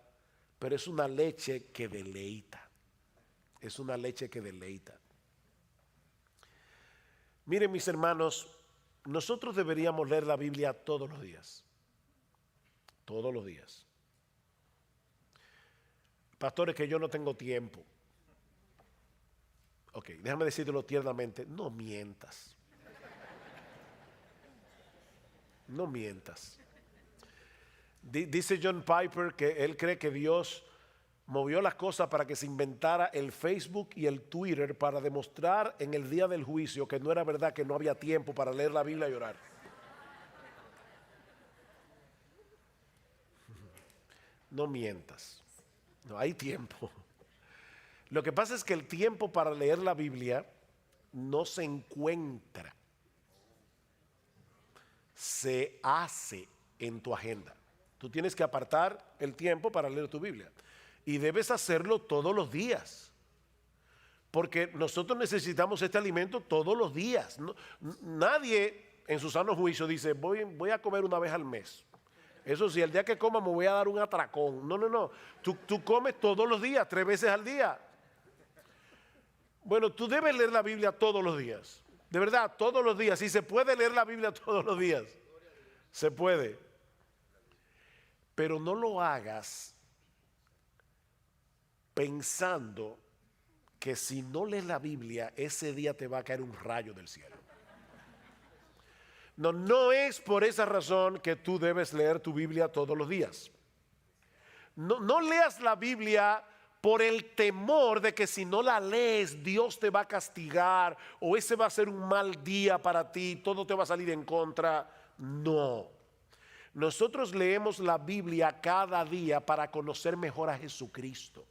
pero es una leche que deleita. Es una leche que deleita. Miren, mis hermanos, nosotros deberíamos leer la Biblia todos los días. Todos los días. Pastores, que yo no tengo tiempo. Ok, déjame decírtelo tiernamente. No mientas. No mientas. Dice John Piper que él cree que Dios movió las cosas para que se inventara el Facebook y el Twitter para demostrar en el día del juicio que no era verdad, que no había tiempo para leer la Biblia y orar. No mientas. No hay tiempo. Lo que pasa es que el tiempo para leer la Biblia no se encuentra, se hace en tu agenda. Tú tienes que apartar el tiempo para leer tu Biblia y debes hacerlo todos los días, porque nosotros necesitamos este alimento todos los días. Nadie en su sano juicio dice voy a comer una vez al mes. Eso sí, el día que coma me voy a dar un atracón. No. Tú comes todos los días, 3 veces al día. Bueno, tú debes leer la Biblia todos los días. De verdad, todos los días. Si se puede leer la Biblia todos los días, se puede. Pero no lo hagas pensando que si no lees la Biblia, ese día te va a caer un rayo del cielo. No es por esa razón que tú debes leer tu Biblia todos los días. No leas la Biblia por el temor de que si no la lees, Dios te va a castigar o ese va a ser un mal día para ti, todo te va a salir en contra. No. Nosotros leemos la Biblia cada día para conocer mejor a Jesucristo.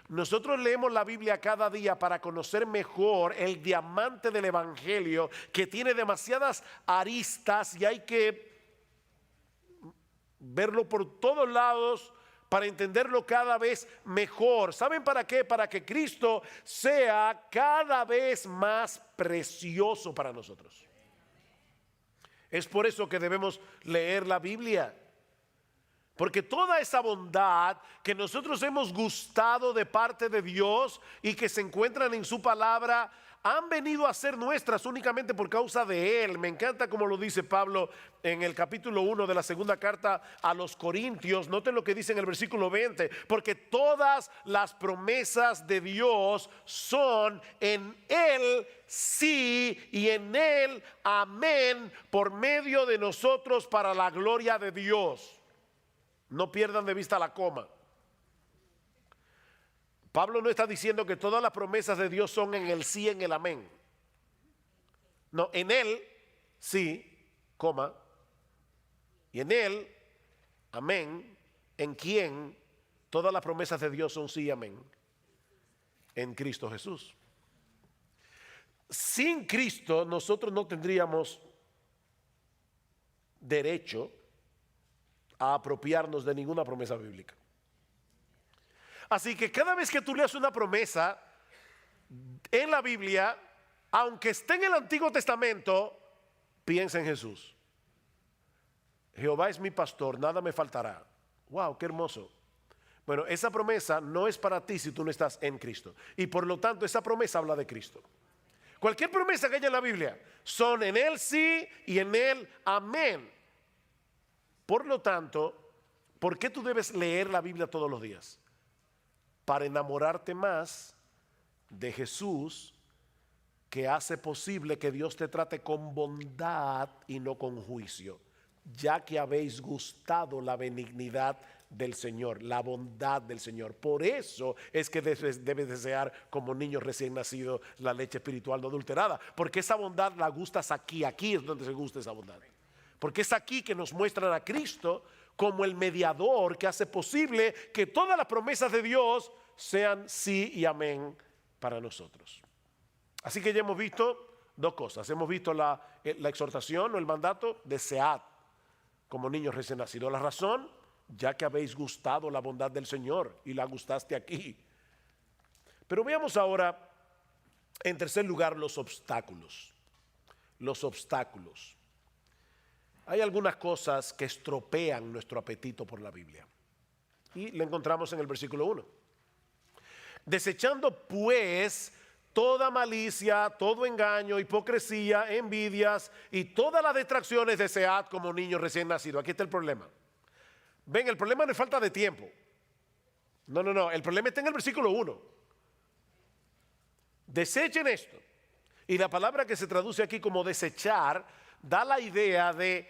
Nosotros leemos la Biblia cada día para conocer mejor el diamante del Evangelio, que tiene demasiadas aristas y hay que verlo por todos lados para entenderlo cada vez mejor. ¿Saben para qué? Para que Cristo sea cada vez más precioso para nosotros. Es por eso que debemos leer la Biblia. Porque toda esa bondad que nosotros hemos gustado de parte de Dios y que se encuentran en su palabra, han venido a ser nuestras únicamente por causa de Él. Me encanta como lo dice Pablo en el capítulo 1 de la segunda carta a los Corintios. Noten lo que dice en el versículo 20. Porque todas las promesas de Dios son en Él sí y en Él amén, por medio de nosotros para la gloria de Dios. No pierdan de vista la coma. Pablo no está diciendo que todas las promesas de Dios son en el sí, en el amén. No, en Él sí, coma, y en Él, amén, en quien todas las promesas de Dios son sí, amén, en Cristo Jesús. Sin Cristo nosotros no tendríamos derecho a apropiarnos de ninguna promesa bíblica. Así que cada vez que tú leas una promesa en la Biblia, aunque esté en el Antiguo Testamento, piensa en Jesús. Jehová es mi pastor, nada me faltará. Wow, qué hermoso. Bueno, esa promesa no es para ti si tú no estás en Cristo. Y por lo tanto, esa promesa habla de Cristo. Cualquier promesa que haya en la Biblia son en Él sí y en Él amén. Por lo tanto, ¿por qué tú debes leer la Biblia todos los días? Para enamorarte más de Jesús, que hace posible que Dios te trate con bondad y no con juicio ya que habéis gustado la benignidad del Señor, la bondad del Señor. Por eso es que debes desear como niño recién nacido la leche espiritual no adulterada, porque esa bondad la gustas aquí es donde se gusta esa bondad. Porque es aquí que nos muestran a Cristo como el mediador que hace posible que todas las promesas de Dios sean sí y amén para nosotros. Así que ya hemos visto dos cosas. Hemos visto la exhortación o el mandato, desead como niños recién nacidos. La razón, ya que habéis gustado la bondad del Señor y la gustaste aquí. Pero veamos ahora, en tercer lugar, los obstáculos. Los obstáculos. Hay algunas cosas que estropean nuestro apetito por la Biblia. Y lo encontramos en el versículo 1. Desechando pues toda malicia, todo engaño, hipocresía, envidias y todas las distracciones, desead como niños recién nacidos. Aquí está el problema. Ven, el problema no es falta de tiempo. No, el problema está en el versículo 1. Desechen esto. Y la palabra que se traduce aquí como desechar da la idea de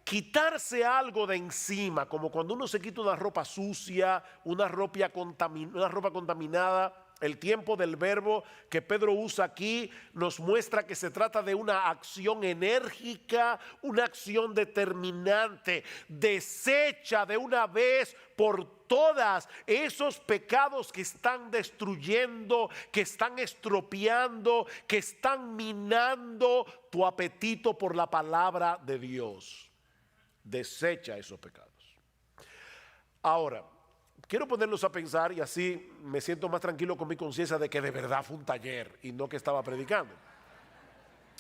quitarse algo de encima, como cuando uno se quita una ropa sucia, una ropa contaminada. El tiempo del verbo que Pedro usa aquí nos muestra que se trata de una acción enérgica, una acción determinante. Desecha de una vez por todas esos pecados que están destruyendo, que están estropeando, que están minando tu apetito por la palabra de Dios. Desecha esos pecados. Ahora, quiero ponerlos a pensar y así me siento más tranquilo con mi conciencia de que de verdad fue un taller y no que estaba predicando.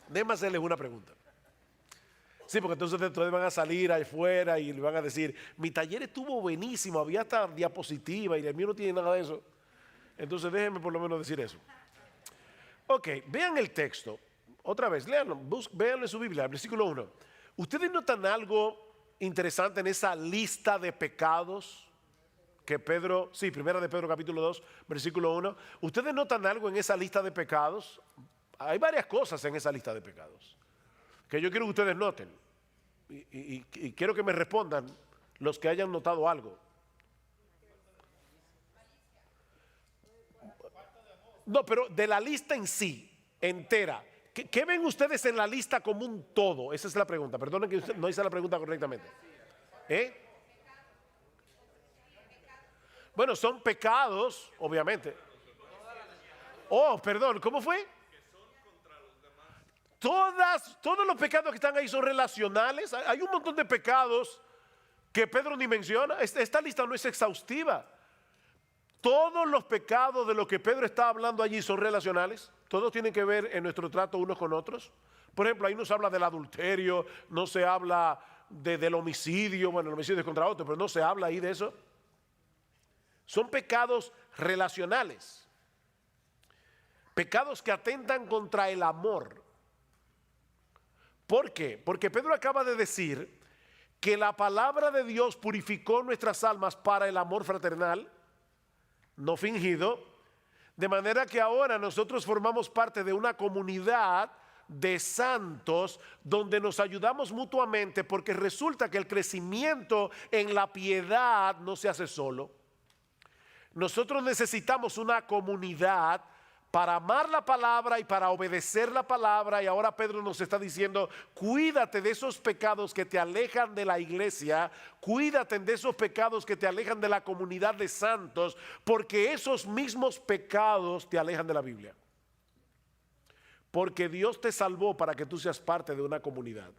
Déjenme hacerles una pregunta. Sí, porque entonces ustedes van a salir afuera y le van a decir, mi taller estuvo buenísimo, había hasta diapositiva y el mío no tiene nada de eso. Entonces déjenme por lo menos decir eso. Ok, vean el texto. Otra vez, léanlo, véanlo en su Biblia, el versículo 1. ¿Ustedes notan algo interesante en esa lista de pecados que Pedro, primera de Pedro capítulo 2, versículo 1? ¿Ustedes notan algo en esa lista de pecados? Hay varias cosas en esa lista de pecados que yo quiero que ustedes noten y quiero que me respondan los que hayan notado algo. No, pero de la lista en sí, entera, ¿qué ven ustedes en la lista como un todo? Esa es la pregunta, perdonen que no hice la pregunta correctamente. Bueno, son pecados, obviamente. Oh, perdón, ¿cómo fue? Todos los pecados que están ahí son relacionales. Hay un montón de pecados que Pedro ni menciona. Esta lista no es exhaustiva. Todos los pecados de los que Pedro está hablando allí son relacionales. Todos tienen que ver en nuestro trato unos con otros. Por ejemplo, ahí no se habla del adulterio, no se habla del homicidio. Bueno, el homicidio es contra otro, pero no se habla ahí de eso. Son pecados relacionales. Pecados que atentan contra el amor. ¿Por qué? Porque Pedro acaba de decir que la palabra de Dios purificó nuestras almas para el amor fraternal, no fingido, de manera que ahora nosotros formamos parte de una comunidad de santos donde nos ayudamos mutuamente, porque resulta que el crecimiento en la piedad no se hace solo. Nosotros necesitamos una comunidad para amar la palabra y para obedecer la palabra. Y ahora Pedro nos está diciendo, cuídate de esos pecados que te alejan de la iglesia, cuídate de esos pecados que te alejan de la comunidad de santos, porque esos mismos pecados te alejan de la Biblia. Porque Dios te salvó para que tú seas parte de una comunidad.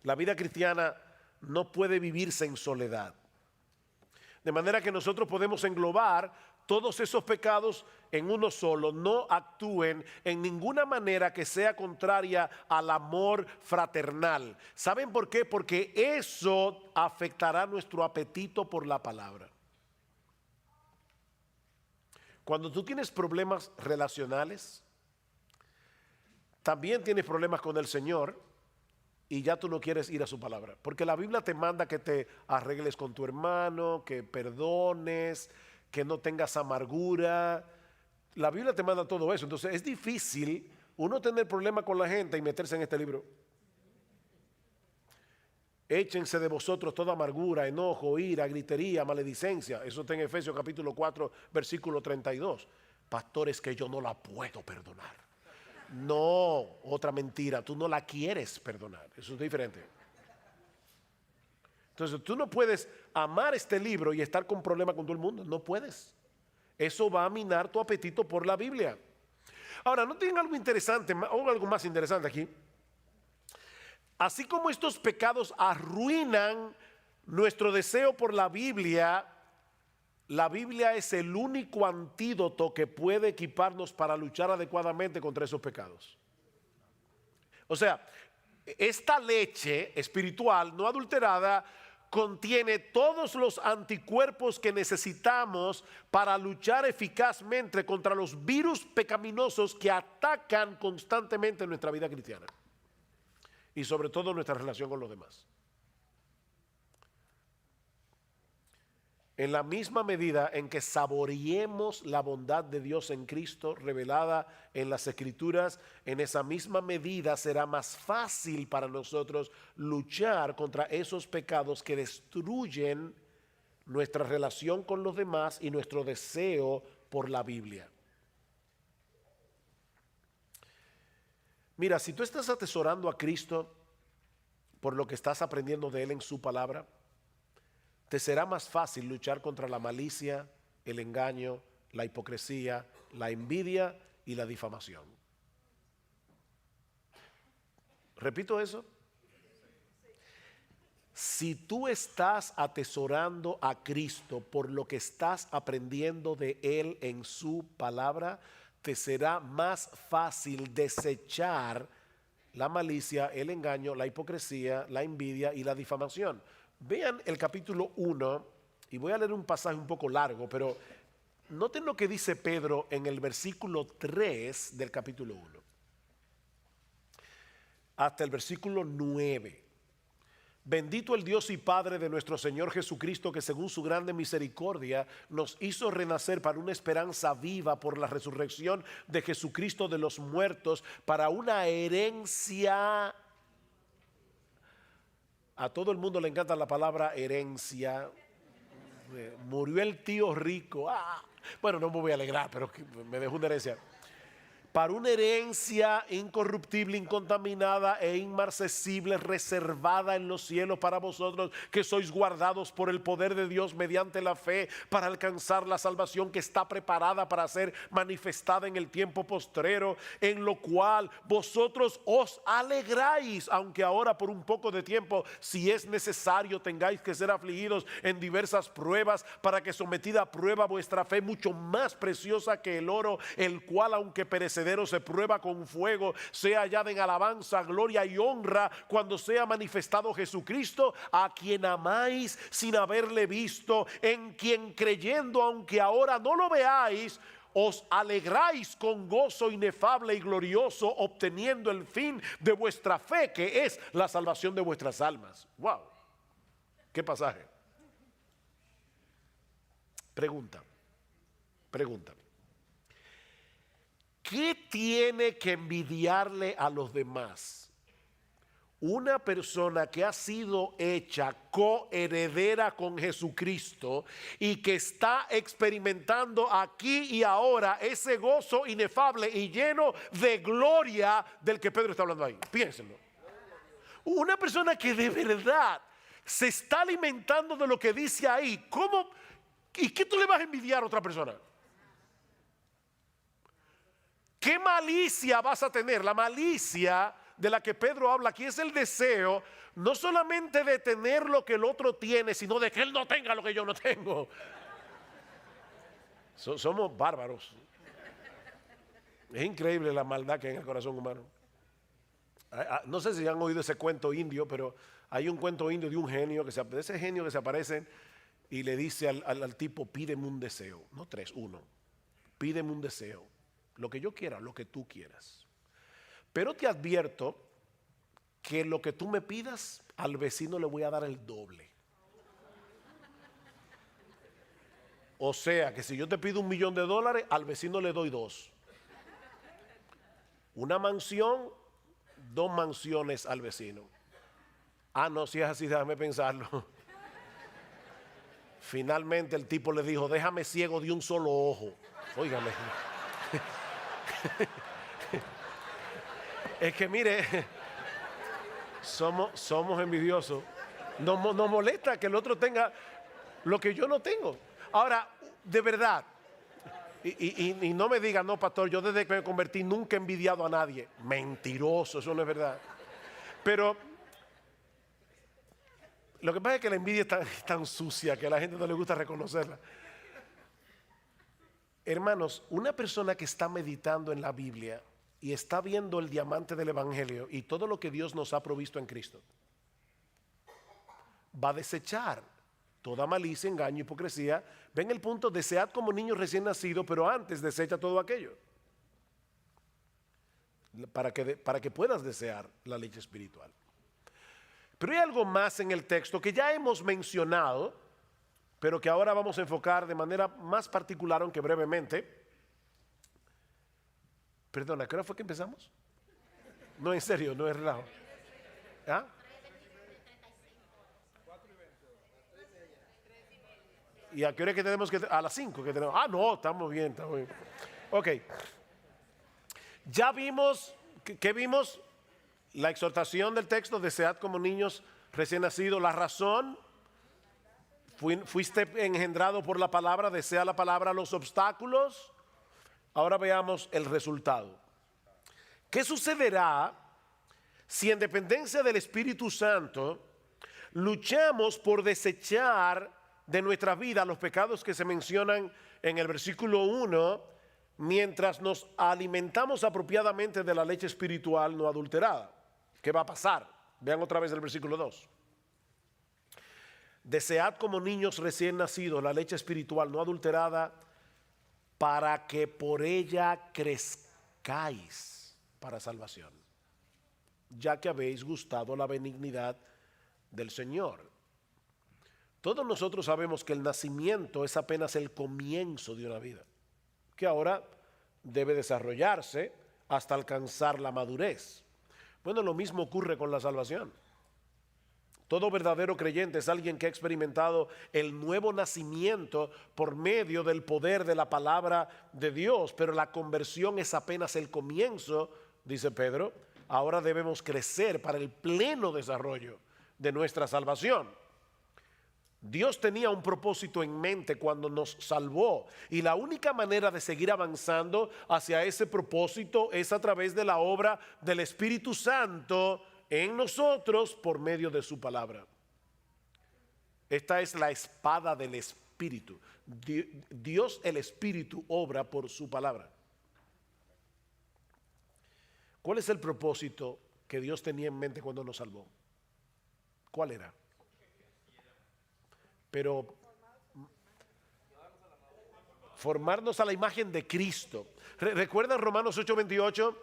La vida cristiana no puede vivirse en soledad. De manera que nosotros podemos englobar todos esos pecados en uno solo. No actúen en ninguna manera que sea contraria al amor fraternal. ¿Saben por qué? Porque eso afectará nuestro apetito por la palabra. Cuando tú tienes problemas relacionales, también tienes problemas con el Señor y ya tú no quieres ir a su palabra. Porque la Biblia te manda que te arregles con tu hermano, que perdones, que no tengas amargura. La Biblia te manda todo eso. Entonces es difícil uno tener problemas con la gente y meterse en este libro. échense de vosotros toda amargura, enojo, ira, gritería, maledicencia. Eso está en Efesios capítulo 4, versículo 32. Pastores, que yo no la puedo perdonar. No, otra mentira, tú no la quieres perdonar. Eso es diferente. Entonces tú no puedes amar este libro y estar con problemas con todo el mundo. No puedes. Eso va a minar tu apetito por la Biblia. Ahora, ¿no tienen algo interesante o algo más interesante aquí? Así como estos pecados arruinan nuestro deseo por la Biblia es el único antídoto que puede equiparnos para luchar adecuadamente contra esos pecados. O sea, esta leche espiritual no adulterada contiene todos los anticuerpos que necesitamos para luchar eficazmente contra los virus pecaminosos que atacan constantemente nuestra vida cristiana y sobre todo nuestra relación con los demás. En la misma medida en que saboreemos la bondad de Dios en Cristo revelada en las Escrituras, en esa misma medida será más fácil para nosotros luchar contra esos pecados que destruyen nuestra relación con los demás y nuestro deseo por la Biblia. Mira, si tú estás atesorando a Cristo por lo que estás aprendiendo de Él en su palabra, te será más fácil luchar contra la malicia, el engaño, la hipocresía, la envidia y la difamación. Repito eso. Si tú estás atesorando a Cristo por lo que estás aprendiendo de Él en su palabra, te será más fácil desechar la malicia, el engaño, la hipocresía, la envidia y la difamación. Vean el capítulo 1 y voy a leer un pasaje un poco largo, pero noten lo que dice Pedro en el versículo 3 del capítulo 1 hasta el versículo 9. Bendito el Dios y Padre de nuestro Señor Jesucristo, que según su grande misericordia nos hizo renacer para una esperanza viva por la resurrección de Jesucristo de los muertos, para una herencia. A todo el mundo le encanta la palabra herencia. Murió el tío rico. Bueno, no me voy a alegrar, pero me dejó una herencia. Para una herencia incorruptible, incontaminada e inmarcesible, reservada en los cielos para vosotros, que sois guardados por el poder de Dios mediante la fe, para alcanzar la salvación que está preparada para ser manifestada en el tiempo postrero, en lo cual vosotros os alegráis, aunque ahora por un poco de tiempo, si es necesario, tengáis que ser afligidos en diversas pruebas, para que sometida a prueba vuestra fe, mucho más preciosa que el oro, el cual aunque perecedero se prueba con fuego, sea hallada en alabanza, gloria y honra cuando sea manifestado Jesucristo, a quien amáis sin haberle visto, en quien creyendo, aunque ahora no lo veáis, os alegráis con gozo inefable y glorioso, obteniendo el fin de vuestra fe, que es la salvación de vuestras almas. Wow, qué pasaje. Pregunta. ¿Qué tiene que envidiarle a los demás una persona que ha sido hecha coheredera con Jesucristo y que está experimentando aquí y ahora ese gozo inefable y lleno de gloria del que Pedro está hablando ahí? Piénsenlo. Una persona que de verdad se está alimentando de lo que dice ahí. ¿Cómo? ¿Y qué tú le vas a envidiar a otra persona? ¿Qué malicia vas a tener? La malicia de la que Pedro habla aquí es el deseo no solamente de tener lo que el otro tiene, sino de que él no tenga lo que yo no tengo. Somos bárbaros. Es increíble la maldad que hay en el corazón humano. No sé si han oído ese cuento indio, pero hay un cuento indio de un genio, de ese genio que se aparece y le dice al tipo: pídeme un deseo, no tres, uno. Pídeme un deseo. Lo que yo quiera, lo que tú quieras. Pero te advierto que lo que tú me pidas, al vecino le voy a dar el doble. O sea, que si yo te pido $1,000,000, al vecino le doy 2. Una mansión, 2 mansiones al vecino. Ah, no, si es así, déjame pensarlo. Finalmente el tipo le dijo, déjame ciego de un solo ojo. Óigame. Es que mire, somos envidiosos. Nos molesta que el otro tenga lo que yo no tengo. Ahora, de verdad, y no me diga, no, pastor, yo desde que me convertí nunca he envidiado a nadie. Mentiroso, eso no es verdad. Pero lo que pasa es que la envidia es tan sucia que a la gente no le gusta reconocerla. Hermanos, una persona que está meditando en la Biblia y está viendo el diamante del Evangelio y todo lo que Dios nos ha provisto en Cristo, va a desechar toda malicia, engaño, hipocresía. Ven el punto, desead como niños recién nacidos, pero antes desecha todo aquello. Para que puedas desear la leche espiritual. Pero hay algo más en el texto que ya hemos mencionado, pero que ahora vamos a enfocar de manera más particular, aunque brevemente. Perdona, ¿qué hora fue que empezamos? No, en serio, no es relajo. ¿Ah? ¿Y a qué hora es que tenemos que? A las 5 que tenemos. Ah, no, estamos bien, estamos bien. Ok. Ya vimos, ¿qué vimos? La exhortación del texto, desead como niños recién nacidos. La razón, fuiste engendrado por la palabra, desea la palabra. Los obstáculos. Ahora veamos el resultado. ¿Qué sucederá si en dependencia del Espíritu Santo luchamos por desechar de nuestra vida los pecados que se mencionan en el versículo 1, mientras nos alimentamos apropiadamente de la leche espiritual no adulterada? ¿Qué va a pasar? Vean otra vez el versículo 2. Desead como niños recién nacidos la leche espiritual no adulterada, para que por ella crezcáis para salvación, ya que habéis gustado la benignidad del Señor. Todos nosotros sabemos que el nacimiento es apenas el comienzo de una vida, que ahora debe desarrollarse hasta alcanzar la madurez. Bueno, lo mismo ocurre con la salvación. Todo verdadero creyente es alguien que ha experimentado el nuevo nacimiento por medio del poder de la palabra de Dios, pero la conversión es apenas el comienzo, dice Pedro. Ahora debemos crecer para el pleno desarrollo de nuestra salvación. Dios tenía un propósito en mente cuando nos salvó, y la única manera de seguir avanzando hacia ese propósito es a través de la obra del Espíritu Santo en nosotros por medio de su palabra. Esta es la espada del Espíritu. Dios, el Espíritu, obra por su palabra. ¿Cuál es el propósito que Dios tenía en mente cuando nos salvó? ¿Cuál era? Pero formarnos a la imagen de Cristo. ¿Recuerdan Romanos 8:28?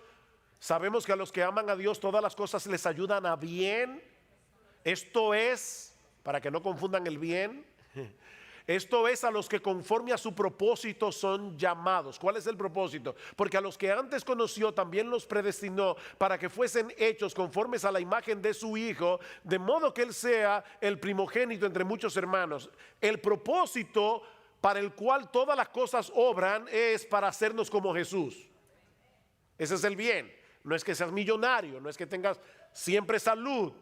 Sabemos que a los que aman a Dios todas las cosas les ayudan a bien. Esto es, para que no confundan el bien, esto es a los que conforme a su propósito son llamados. ¿Cuál es el propósito? Porque a los que antes conoció también los predestinó para que fuesen hechos conformes a la imagen de su Hijo, de modo que Él sea el primogénito entre muchos hermanos. El propósito para el cual todas las cosas obran es para hacernos como Jesús. Ese es el bien. No es que seas millonario, no es que tengas siempre salud.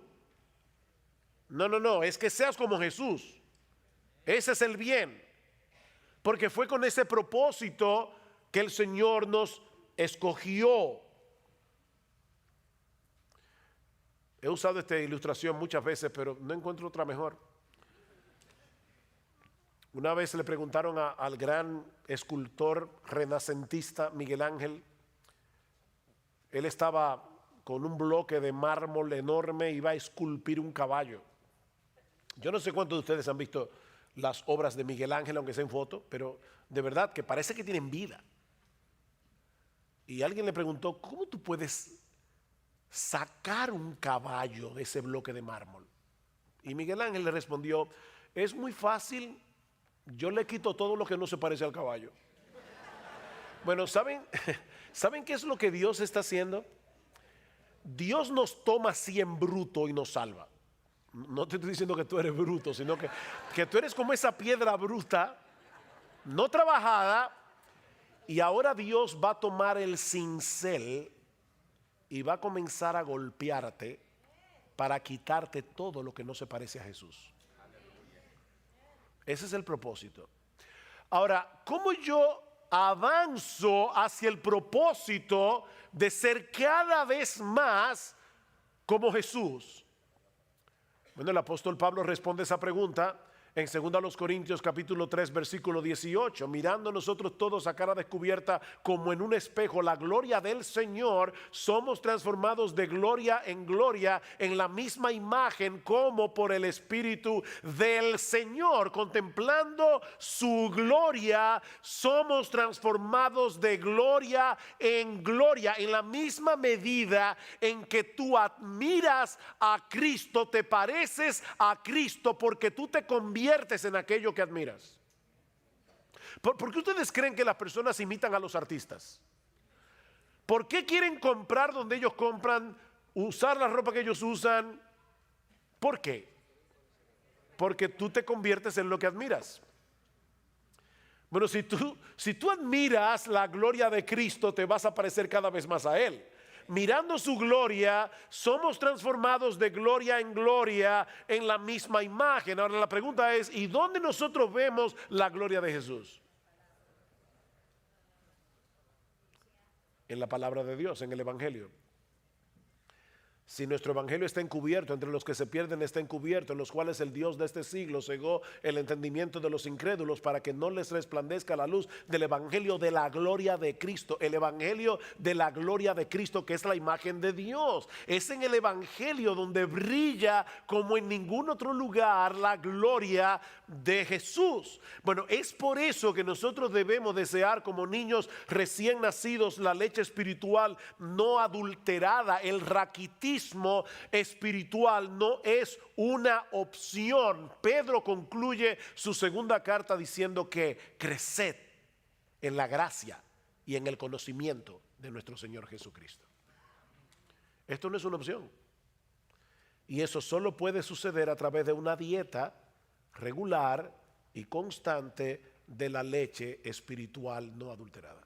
No, es que seas como Jesús. Ese es el bien. Porque fue con ese propósito que el Señor nos escogió. He usado esta ilustración muchas veces, pero no encuentro otra mejor. Una vez le preguntaron al gran escultor renacentista Miguel Ángel. Él estaba con un bloque de mármol enorme y iba a esculpir un caballo. Yo no sé cuántos de ustedes han visto las obras de Miguel Ángel, aunque sea en foto, pero de verdad que parece que tienen vida. Y alguien le preguntó, ¿cómo tú puedes sacar un caballo de ese bloque de mármol? Y Miguel Ángel le respondió, es muy fácil, yo le quito todo lo que no se parece al caballo. Bueno, ¿saben qué es lo que Dios está haciendo? Dios nos toma así en bruto y nos salva. No te estoy diciendo que tú eres bruto, sino que tú eres como esa piedra bruta, no trabajada, y ahora Dios va a tomar el cincel y va a comenzar a golpearte para quitarte todo lo que no se parece a Jesús. Ese es el propósito. Ahora, ¿cómo yo avanzo hacia el propósito de ser cada vez más como Jesús? Bueno, el apóstol Pablo responde esa pregunta en 2 Corintios capítulo 3 versículo 18, mirando nosotros todos a cara descubierta como en un espejo la gloria del Señor, somos transformados de gloria en la misma imagen como por el Espíritu del Señor. Contemplando su gloria, somos transformados de gloria en la misma medida en que tú admiras a Cristo, te pareces a Cristo porque tú te conviertes en aquello que admiras. ¿Por qué ustedes creen que las personas imitan a los artistas? ¿Por qué quieren comprar donde ellos compran, usar la ropa que ellos usan? ¿Por qué? Porque tú te conviertes en lo que admiras. Bueno, si tú admiras la gloria de Cristo, te vas a parecer cada vez más a Él. Mirando su gloria, somos transformados de gloria en la misma imagen. Ahora la pregunta es, ¿y dónde nosotros vemos la gloria de Jesús? En la palabra de Dios, en el Evangelio. Si nuestro evangelio está encubierto, entre los que se pierden está encubierto, en los cuales el Dios de este siglo cegó el entendimiento de los incrédulos para que no les resplandezca la luz del evangelio de la gloria de Cristo. El evangelio de la gloria de Cristo, que es la imagen de Dios. Es en el evangelio donde brilla como en ningún otro lugar la gloria de Jesús. Bueno, es por eso que nosotros debemos desear como niños recién nacidos la leche espiritual no adulterada. El raquitismo espiritual no es una opción. Pedro concluye su segunda carta diciendo que creced en la gracia y en el conocimiento de nuestro Señor Jesucristo. Esto no es una opción. Y eso solo puede suceder a través de una dieta regular y constante de la leche espiritual no adulterada.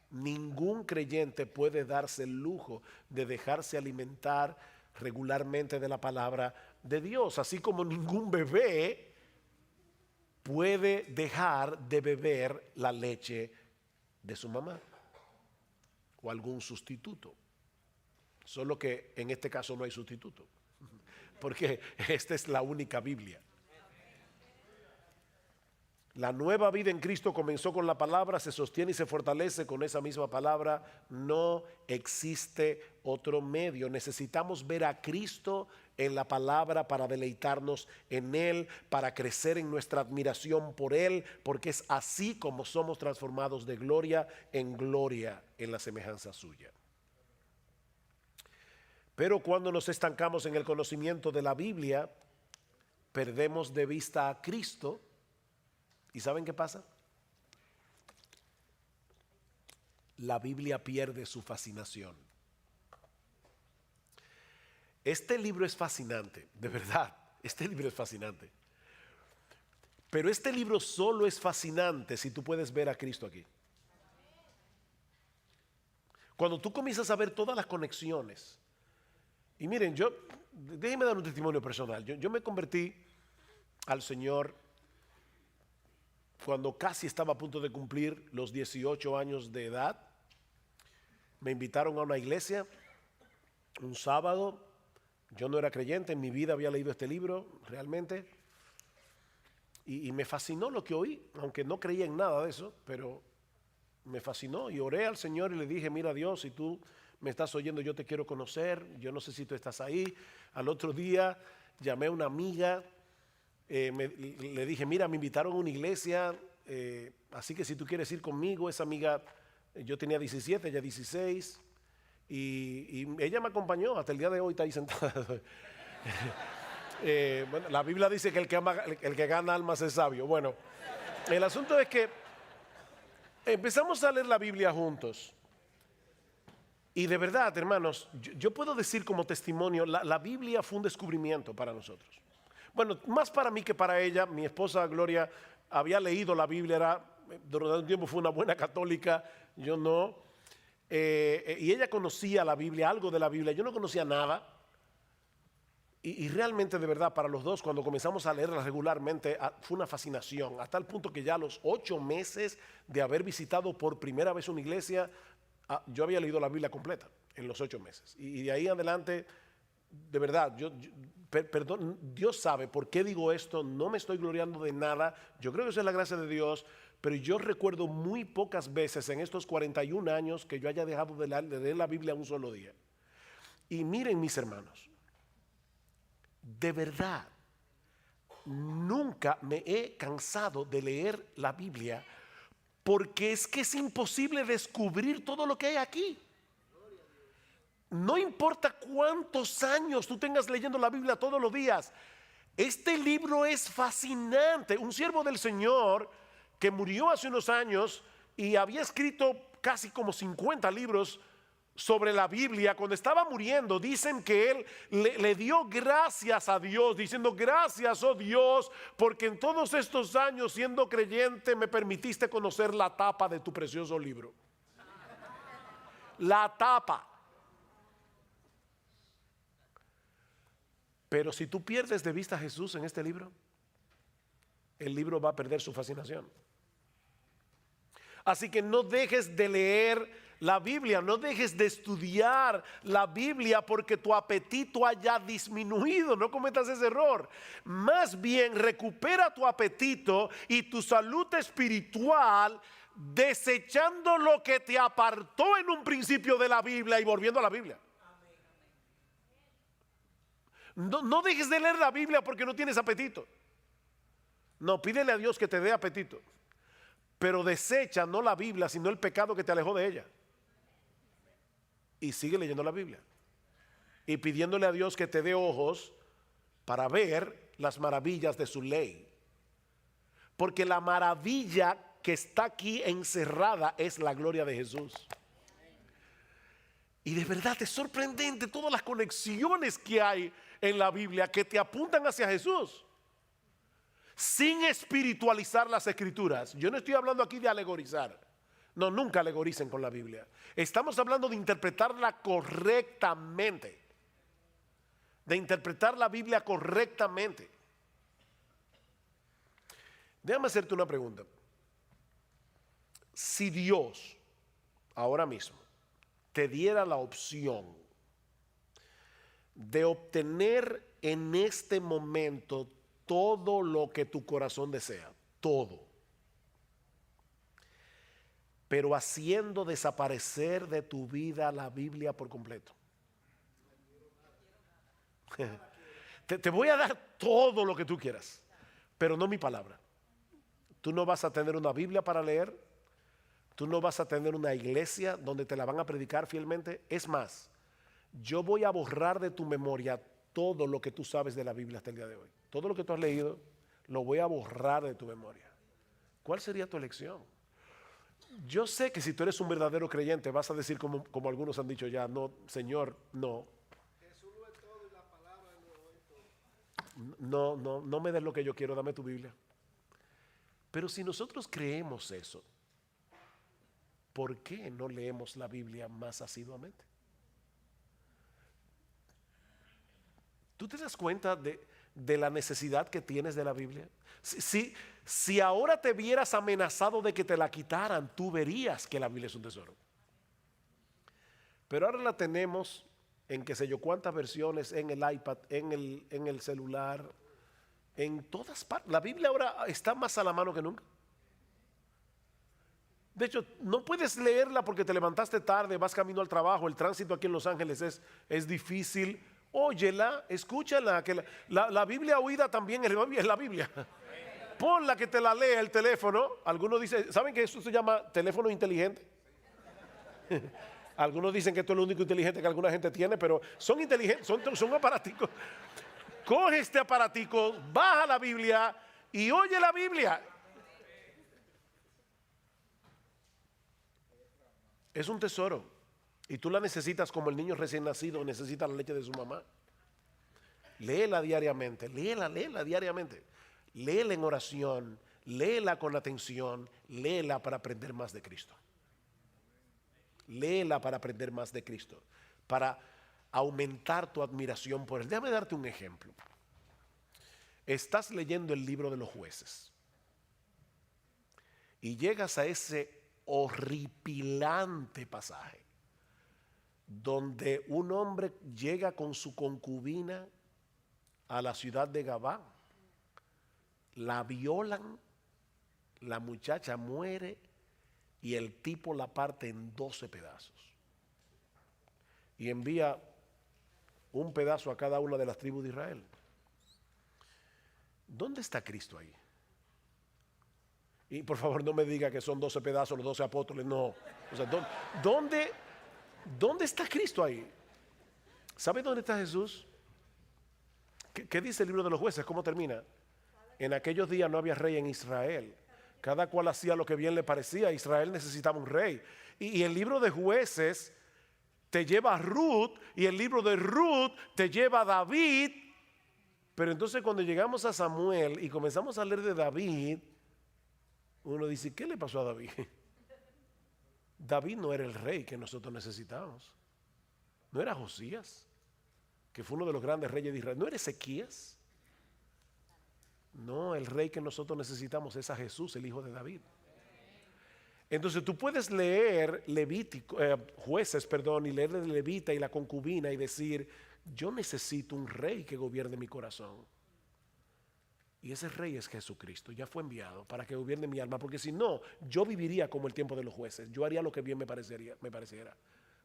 Ningún creyente puede darse el lujo de dejarse alimentar regularmente de la palabra de Dios, así como ningún bebé puede dejar de beber la leche de su mamá o algún sustituto. Solo que en este caso no hay sustituto, porque esta es la única Biblia. La nueva vida en Cristo comenzó con la palabra, se sostiene y se fortalece con esa misma palabra. No existe otro medio. Necesitamos ver a Cristo en la palabra para deleitarnos en Él, para crecer en nuestra admiración por Él, porque es así como somos transformados de gloria en la semejanza suya. Pero cuando nos estancamos en el conocimiento de la Biblia, perdemos de vista a Cristo. ¿Y saben qué pasa? La Biblia pierde su fascinación. Este libro es fascinante, de verdad, este libro es fascinante. Pero este libro solo es fascinante si tú puedes ver a Cristo aquí. Cuando tú comienzas a ver todas las conexiones. Y miren, déjenme dar un testimonio personal. Yo me convertí al Señor cuando casi estaba a punto de cumplir los 18 años de edad. Me invitaron a una iglesia un sábado. Yo no era creyente, en mi vida había leído este libro realmente. Y me fascinó lo que oí, aunque no creía en nada de eso, pero me fascinó. Y oré al Señor y le dije, mira Dios, si tú me estás oyendo, yo te quiero conocer. Yo no sé si tú estás ahí. Al otro día llamé a una amiga. Le dije, mira, me invitaron a una iglesia, así que si tú quieres ir conmigo. Esa amiga, yo tenía 17, ella 16, y ella me acompañó, hasta el día de hoy está ahí sentada. Bueno, la Biblia dice que el que gana almas es sabio. Bueno, el asunto es que empezamos a leer la Biblia juntos, Y de verdad, hermanos, yo puedo decir como testimonio, la Biblia fue un descubrimiento para nosotros. Bueno, más para mí que para ella. Mi esposa Gloria había leído la Biblia, durante un tiempo fue una buena católica, yo no. Y ella conocía la Biblia, algo de la Biblia, yo no conocía nada. Y realmente, de verdad, para los dos, cuando comenzamos a leerla regularmente, fue una fascinación, hasta el punto que ya a los 8 meses de haber visitado por primera vez una iglesia, yo había leído la Biblia completa en los 8 meses. Y de ahí adelante, de verdad, perdón, Dios sabe por qué digo esto, no me estoy gloriando de nada, yo creo que eso es la gracia de Dios, pero yo recuerdo muy pocas veces en estos 41 años que yo haya dejado de leer la Biblia un solo día. Y miren, mis hermanos, de verdad, nunca me he cansado de leer la Biblia, porque es que es imposible descubrir todo lo que hay aquí. No importa cuántos años tú tengas leyendo la Biblia todos los días, este libro es fascinante. Un siervo del Señor que murió hace unos años y había escrito casi como 50 libros sobre la Biblia, cuando estaba muriendo, dicen que él le dio gracias a Dios, diciendo: gracias, oh Dios, porque en todos estos años siendo creyente me permitiste conocer la tapa de tu precioso libro. La tapa. Pero si tú pierdes de vista a Jesús en este libro, el libro va a perder su fascinación. Así que no dejes de leer la Biblia, no dejes de estudiar la Biblia porque tu apetito haya disminuido. No cometas ese error. Más bien recupera tu apetito y tu salud espiritual, desechando lo que te apartó en un principio de la Biblia y volviendo a la Biblia. No dejes de leer la Biblia porque no tienes apetito. No, pídele a Dios que te dé apetito. Pero desecha no la Biblia, sino el pecado que te alejó de ella. Y sigue leyendo la Biblia. Y pidiéndole a Dios que te dé ojos para ver las maravillas de su ley. Porque la maravilla que está aquí encerrada es la gloria de Jesús. Y de verdad es sorprendente todas las conexiones que hay en la Biblia que te apuntan hacia Jesús, sin espiritualizar las escrituras. Yo no estoy hablando aquí de alegorizar. No, nunca alegoricen con la Biblia. Estamos hablando de interpretarla correctamente. De interpretar la Biblia correctamente. Déjame hacerte una pregunta. Si Dios ahora mismo te diera la opción de obtener en este momento todo lo que tu corazón desea, todo, pero haciendo desaparecer de tu vida la Biblia por completo. Te voy a dar todo lo que tú quieras, pero no mi palabra. Tú no vas a tener una Biblia para leer, tú no vas a tener una iglesia donde te la van a predicar fielmente. Es más, yo voy a borrar de tu memoria todo lo que tú sabes de la Biblia hasta el día de hoy. Todo lo que tú has leído, lo voy a borrar de tu memoria. ¿Cuál sería tu elección? Yo sé que si tú eres un verdadero creyente, vas a decir como algunos han dicho ya: no, Señor, no. Jesús lo es todo y la palabra lo es todo. No me des lo que yo quiero, dame tu Biblia. Pero si nosotros creemos eso, ¿por qué no leemos la Biblia más asiduamente? ¿Tú te das cuenta de la necesidad que tienes de la Biblia? Si ahora te vieras amenazado de que te la quitaran, tú verías que la Biblia es un tesoro. Pero ahora la tenemos en qué sé yo cuántas versiones, en el iPad, en el celular, en todas partes. La Biblia ahora está más a la mano que nunca. De hecho, no puedes leerla porque te levantaste tarde, vas camino al trabajo, el tránsito aquí en Los Ángeles es difícil. Óyela, escúchala, que la Biblia oída también es la Biblia. Ponla que te la lea el teléfono. Algunos dicen, ¿saben que eso se llama teléfono inteligente? Algunos dicen que esto es lo único inteligente que alguna gente tiene, pero son inteligentes, son aparaticos. Coge este aparatico, baja la Biblia y oye la Biblia. Es un tesoro. Y tú la necesitas como el niño recién nacido necesita la leche de su mamá. Léela diariamente, léela diariamente. Léela en oración, léela con atención, léela para aprender más de Cristo. Léela para aprender más de Cristo, para aumentar tu admiración por Él. Déjame darte un ejemplo. Estás leyendo el libro de los Jueces y llegas a ese horripilante pasaje donde un hombre llega con su concubina a la ciudad de Gabá, la violan, la muchacha muere y el tipo la parte en 12 pedazos y envía un pedazo a cada una de las tribus de Israel. ¿Dónde está Cristo ahí? Y por favor no me diga que son 12 pedazos los 12 apóstoles, no. O sea, ¿dónde está Cristo ahí? ¿Sabe dónde está Jesús? ¿Qué dice el libro de los Jueces? ¿Cómo termina? En aquellos días no había rey en Israel. Cada cual hacía lo que bien le parecía. Israel necesitaba un rey. Y el libro de Jueces te lleva a Ruth, y el libro de Ruth te lleva a David. Pero entonces cuando llegamos a Samuel y comenzamos a leer de David, uno dice, ¿qué le pasó a David? David no era el rey que nosotros necesitábamos. No era Josías, que fue uno de los grandes reyes de Israel. No era Ezequías. No, el rey que nosotros necesitamos es a Jesús, el hijo de David. Entonces tú puedes leer Jueces, y leer de Levita y la concubina y decir, yo necesito un rey que gobierne mi corazón. Y ese rey es Jesucristo, ya fue enviado para que gobierne mi alma, porque si no, yo viviría como el tiempo de los jueces, yo haría lo que bien me pareciera.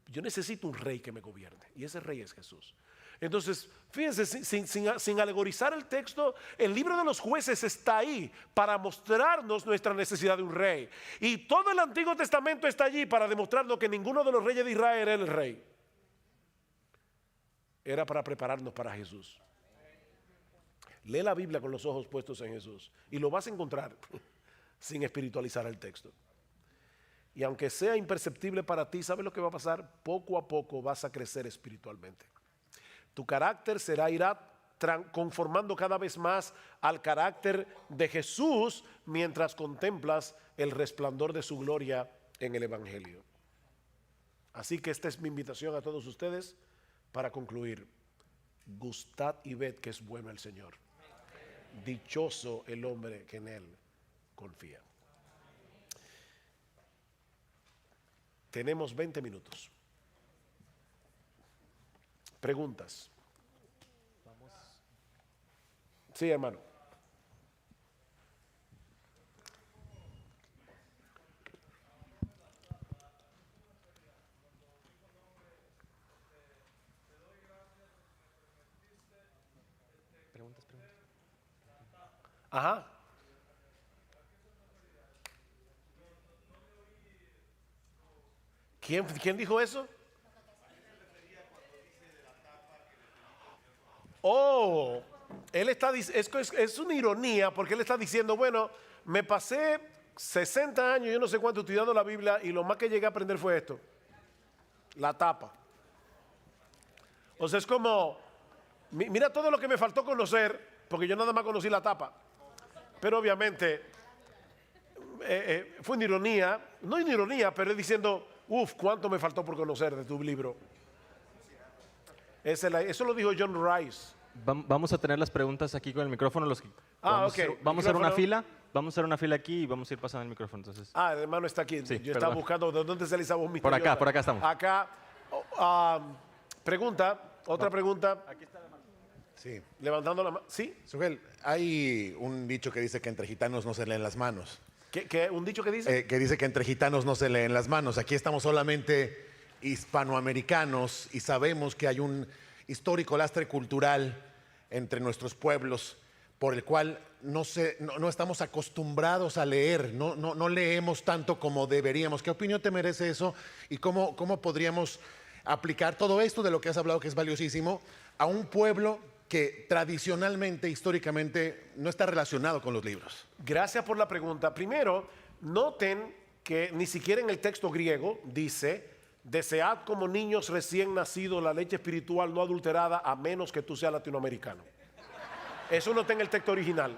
Yo necesito un rey que me gobierne, y ese rey es Jesús. Entonces, fíjense, sin alegorizar el texto, el libro de los Jueces está ahí para mostrarnos nuestra necesidad de un rey. Y todo el Antiguo Testamento está allí para demostrarnos que ninguno de los reyes de Israel era el rey. Era para prepararnos para Jesús. Lee la Biblia con los ojos puestos en Jesús y lo vas a encontrar sin espiritualizar el texto. Y aunque sea imperceptible para ti, ¿sabes lo que va a pasar? Poco a poco vas a crecer espiritualmente. Tu carácter irá conformando cada vez más al carácter de Jesús mientras contemplas el resplandor de su gloria en el Evangelio. Así que esta es mi invitación a todos ustedes para concluir. Gustad y ved que es bueno el Señor. Dichoso el hombre que en Él confía. Tenemos 20 minutos. Preguntas. Sí, hermano. Preguntas. Ajá. ¿Quién dijo eso? Oh, él está es una ironía porque él está diciendo, bueno, me pasé 60 años, yo no sé cuánto estudiando la Biblia y lo más que llegué a aprender fue esto, la tapa. O sea, es como, mira todo lo que me faltó conocer porque yo nada más conocí la tapa. Pero obviamente fue una ironía, no una ironía, pero es diciendo, cuánto me faltó por conocer de tu libro. Eso lo dijo John Rice. Vamos a tener las preguntas aquí con el micrófono. Vamos a hacer una fila aquí y vamos a ir pasando el micrófono. Entonces. El hermano está aquí. Sí, yo estaba buscando de dónde sale esa voz Por misteriosa. acá estamos. Acá. Otra pregunta. Aquí está el hermano. Sí. Levantando la mano. ¿Sí? Sugel, hay un dicho que dice que entre gitanos no se leen las manos. ¿Un dicho que dice? Que dice que entre gitanos no se leen las manos. Aquí estamos solamente hispanoamericanos y sabemos que hay un histórico lastre cultural entre nuestros pueblos por el cual no estamos acostumbrados a leer, no leemos tanto como deberíamos. ¿Qué opinión te merece eso? ¿Y cómo podríamos aplicar todo esto de lo que has hablado, que es valiosísimo, a un pueblo que tradicionalmente, históricamente, no está relacionado con los libros? Gracias por la pregunta. Primero, noten que ni siquiera en el texto griego dice desead como niños recién nacidos la leche espiritual no adulterada, a menos que tú seas latinoamericano. Eso no está en el texto original.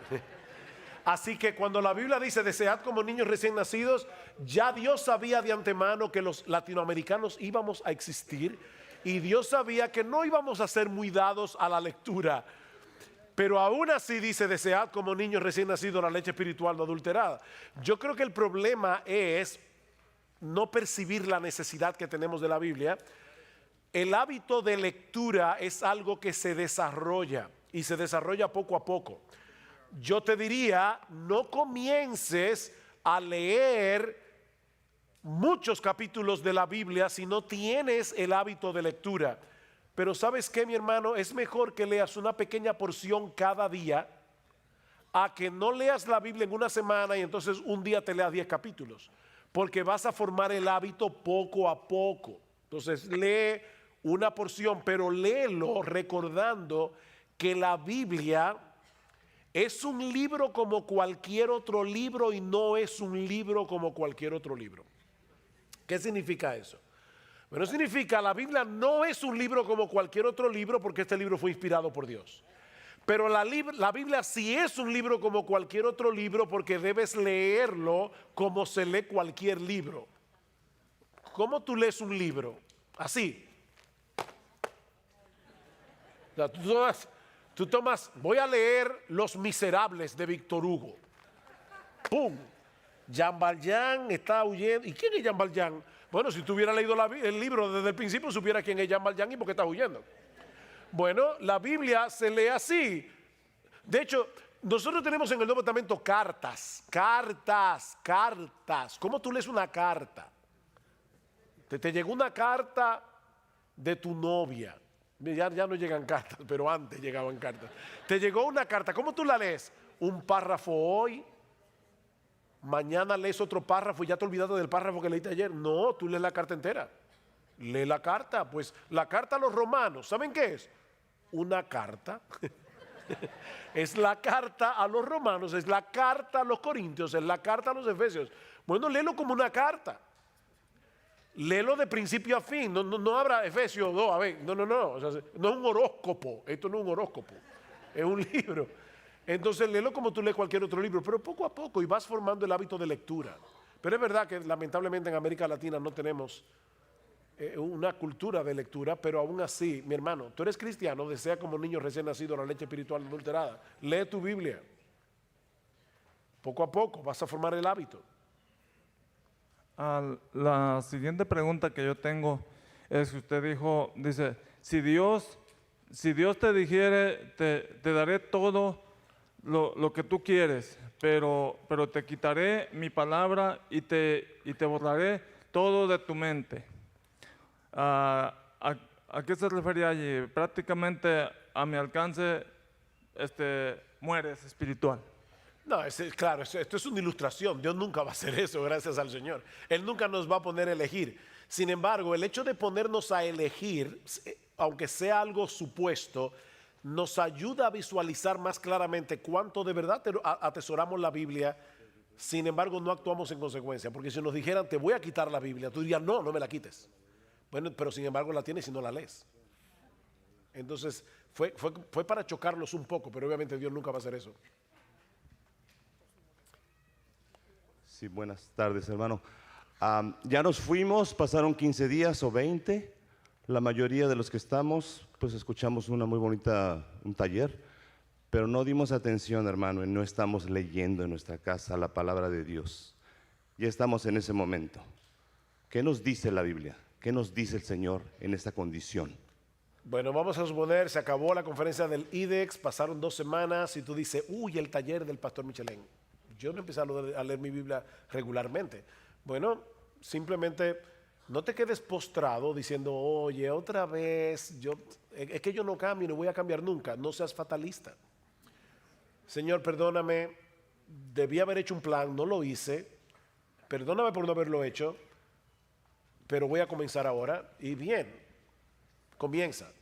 Así que cuando la Biblia dice desead como niños recién nacidos, ya Dios sabía de antemano que los latinoamericanos íbamos a existir y Dios sabía que no íbamos a ser muy dados a la lectura. Pero aún así dice desead como niños recién nacidos la leche espiritual no adulterada. Yo creo que el problema es no percibir la necesidad que tenemos de la Biblia. El hábito de lectura es algo que se desarrolla y se desarrolla poco a poco. Yo te diría, no comiences a leer muchos capítulos de la Biblia si no tienes el hábito de lectura. Pero ¿sabes qué, mi hermano? Es mejor que leas una pequeña porción cada día a que no leas la Biblia en una semana y entonces un día te leas 10 capítulos. Porque vas a formar el hábito poco a poco. Entonces lee una porción, pero léelo recordando que la Biblia es un libro como cualquier otro libro y no es un libro como cualquier otro libro. ¿Qué significa eso? Bueno, significa la Biblia no es un libro como cualquier otro libro porque este libro fue inspirado por Dios. Pero la Biblia sí es un libro como cualquier otro libro porque debes leerlo como se lee cualquier libro. ¿Cómo tú lees un libro? Así. O sea, tú tomas, voy a leer Los Miserables de Víctor Hugo. ¡Pum! Jean Valjean está huyendo. ¿Y quién es Jean Valjean? Bueno, si tú hubieras leído el libro desde el principio, supiera quién es Jean Valjean y por qué está huyendo. Bueno, la Biblia se lee así. De hecho, nosotros tenemos en el Nuevo Testamento cartas. ¿Cómo tú lees una carta? Te llegó una carta de tu novia. Ya no llegan cartas, pero antes llegaban cartas. Te llegó una carta, ¿cómo tú la lees? Un párrafo hoy, mañana lees otro párrafo y ya te olvidaste del párrafo que leíste ayer. No, tú lees la carta entera. Lee la carta, pues la carta a los romanos, ¿saben qué es? Una carta. Es la carta a los romanos, es la carta a los corintios, es la carta a los efesios. Bueno, léelo como una carta. Léelo de principio a fin, no abra Efesios 2, a ver, no, o sea, no es un horóscopo, esto no es un horóscopo, es un libro. Entonces léelo como tú lees cualquier otro libro, pero poco a poco y vas formando el hábito de lectura. Pero es verdad que lamentablemente en América Latina no tenemos una cultura de lectura, pero aún así, mi hermano, tú eres cristiano, desea como niño recién nacido la leche espiritual adulterada, lee tu Biblia. Poco a poco vas a formar el hábito. La siguiente pregunta que yo tengo es que usted dice, si Dios te dijere, te daré todo lo que tú quieres, pero te quitaré mi palabra y te borraré todo de tu mente. ¿A qué se refería allí? Prácticamente a mi alcance mueres espiritual. No, claro, esto es una ilustración. Dios nunca va a hacer eso, gracias al Señor. Él nunca nos va a poner a elegir. Sin embargo, el hecho de ponernos a elegir, aunque sea algo supuesto, nos ayuda a visualizar más claramente cuánto de verdad atesoramos la Biblia. Sin embargo, no actuamos en consecuencia. Porque si nos dijeran, te voy a quitar la Biblia, tú dirías, no me la quites. Bueno, pero sin embargo la tienes y no la lees. Entonces, fue para chocarlos un poco, pero obviamente Dios nunca va a hacer eso. Sí, buenas tardes, hermano. Ya nos fuimos, pasaron 15 días o 20. La mayoría de los que estamos, pues escuchamos un taller, pero no dimos atención, hermano, y no estamos leyendo en nuestra casa la palabra de Dios. Ya estamos en ese momento. ¿Qué nos dice la Biblia? ¿Qué nos dice el Señor en esta condición? Bueno, vamos a suponer, se acabó la conferencia del IDEX, pasaron 2 semanas y tú dices, el taller del pastor Michelén. Yo no empecé a leer mi Biblia regularmente. Bueno, simplemente no te quedes postrado diciendo, oye, otra vez, es que yo no cambio y no voy a cambiar nunca. No seas fatalista. Señor, perdóname, debí haber hecho un plan, no lo hice. Perdóname por no haberlo hecho, pero voy a comenzar ahora. Y bien, comienza.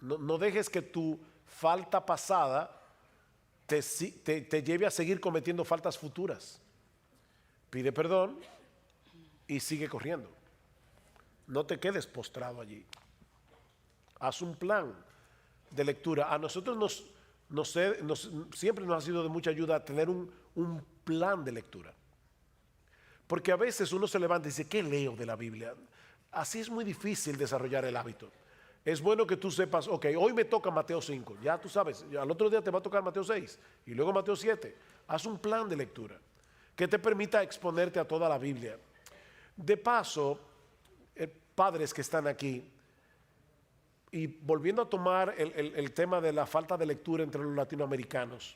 No dejes que tu falta pasada te lleve a seguir cometiendo faltas futuras. Pide perdón y sigue corriendo. No te quedes postrado allí. Haz un plan de lectura. A nosotros siempre nos ha sido de mucha ayuda tener un plan de lectura. Porque a veces uno se levanta y dice, ¿qué leo de la Biblia? Así es muy difícil desarrollar el hábito. Es bueno que tú sepas, ok, hoy me toca Mateo 5, ya tú sabes, al otro día te va a tocar Mateo 6 y luego Mateo 7. Haz un plan de lectura que te permita exponerte a toda la Biblia. De paso, padres que están aquí, y volviendo a tomar el tema de la falta de lectura entre los latinoamericanos,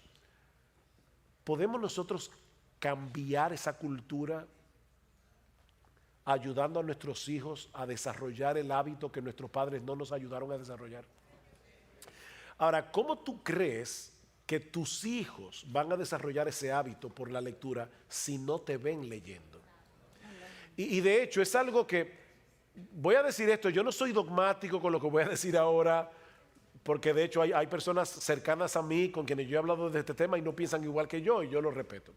¿podemos nosotros cambiar esa cultura ayudando a nuestros hijos a desarrollar el hábito que nuestros padres no nos ayudaron a desarrollar? Ahora, ¿cómo tú crees que tus hijos van a desarrollar ese hábito por la lectura si no te ven leyendo? Y de hecho es algo que, voy a decir esto, yo no soy dogmático con lo que voy a decir ahora, porque de hecho hay personas cercanas a mí con quienes yo he hablado de este tema y no piensan igual que yo, y yo lo respeto.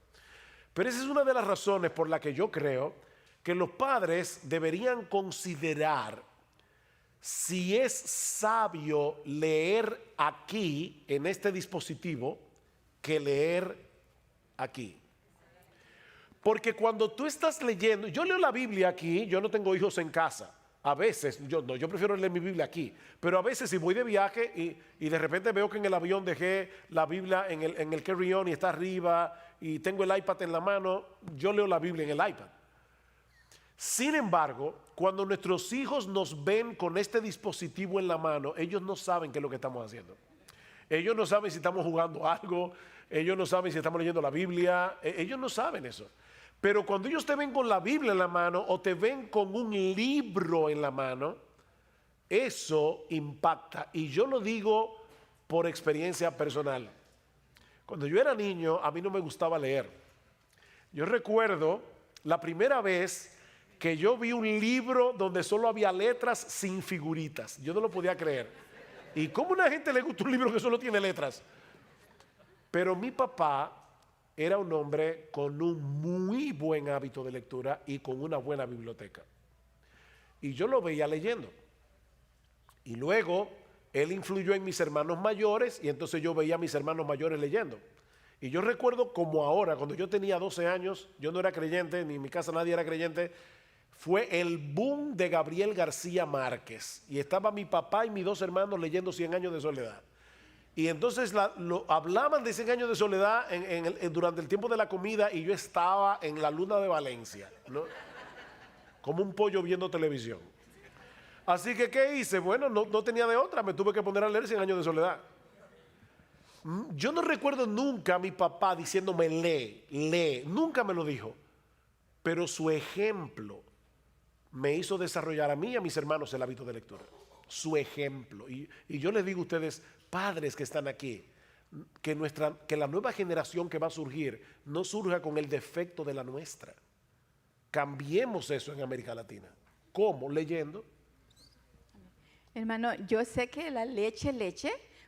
Pero esa es una de las razones por la que yo creo que los padres deberían considerar si es sabio leer aquí, en este dispositivo, que leer aquí. Porque cuando tú estás leyendo, yo leo la Biblia aquí, yo no tengo hijos en casa. A veces, yo prefiero leer mi Biblia aquí, pero a veces si voy de viaje y de repente veo que en el avión dejé la Biblia en el carry-on y está arriba y tengo el iPad en la mano, yo leo la Biblia en el iPad. Sin embargo, cuando nuestros hijos nos ven con este dispositivo en la mano, ellos no saben qué es lo que estamos haciendo. Ellos no saben si estamos jugando algo, ellos no saben si estamos leyendo la Biblia, ellos no saben eso. Pero cuando ellos te ven con la Biblia en la mano o te ven con un libro en la mano, eso impacta. Y yo lo digo por experiencia personal. Cuando yo era niño, a mí no me gustaba leer. Yo recuerdo la primera vez que yo vi un libro donde solo había letras sin figuritas. Yo no lo podía creer. ¿Y cómo a una gente le gusta un libro que solo tiene letras? Pero mi papá era un hombre con un muy buen hábito de lectura y con una buena biblioteca. Y yo lo veía leyendo. Y luego él influyó en mis hermanos mayores y entonces yo veía a mis hermanos mayores leyendo. Y yo recuerdo como ahora, cuando yo tenía 12 años, yo no era creyente, ni en mi casa nadie era creyente, fue el boom de Gabriel García Márquez. Y estaba mi papá y mis dos hermanos leyendo 100 años de soledad. Y entonces hablaban de 100 años de soledad durante el tiempo de la comida y yo estaba en la luna de Valencia, ¿no? Como un pollo viendo televisión. Así que, ¿qué hice? Bueno, no tenía de otra, me tuve que poner a leer 100 años de soledad. Yo no recuerdo nunca a mi papá diciéndome lee, nunca me lo dijo. Pero su ejemplo me hizo desarrollar a mí y a mis hermanos el hábito de lectura. Su ejemplo. Y yo les digo a ustedes, padres que están aquí, que la nueva generación que va a surgir no surja con el defecto de la nuestra. Cambiemos eso en América Latina. ¿Cómo? Leyendo. Hermano, yo sé que la leche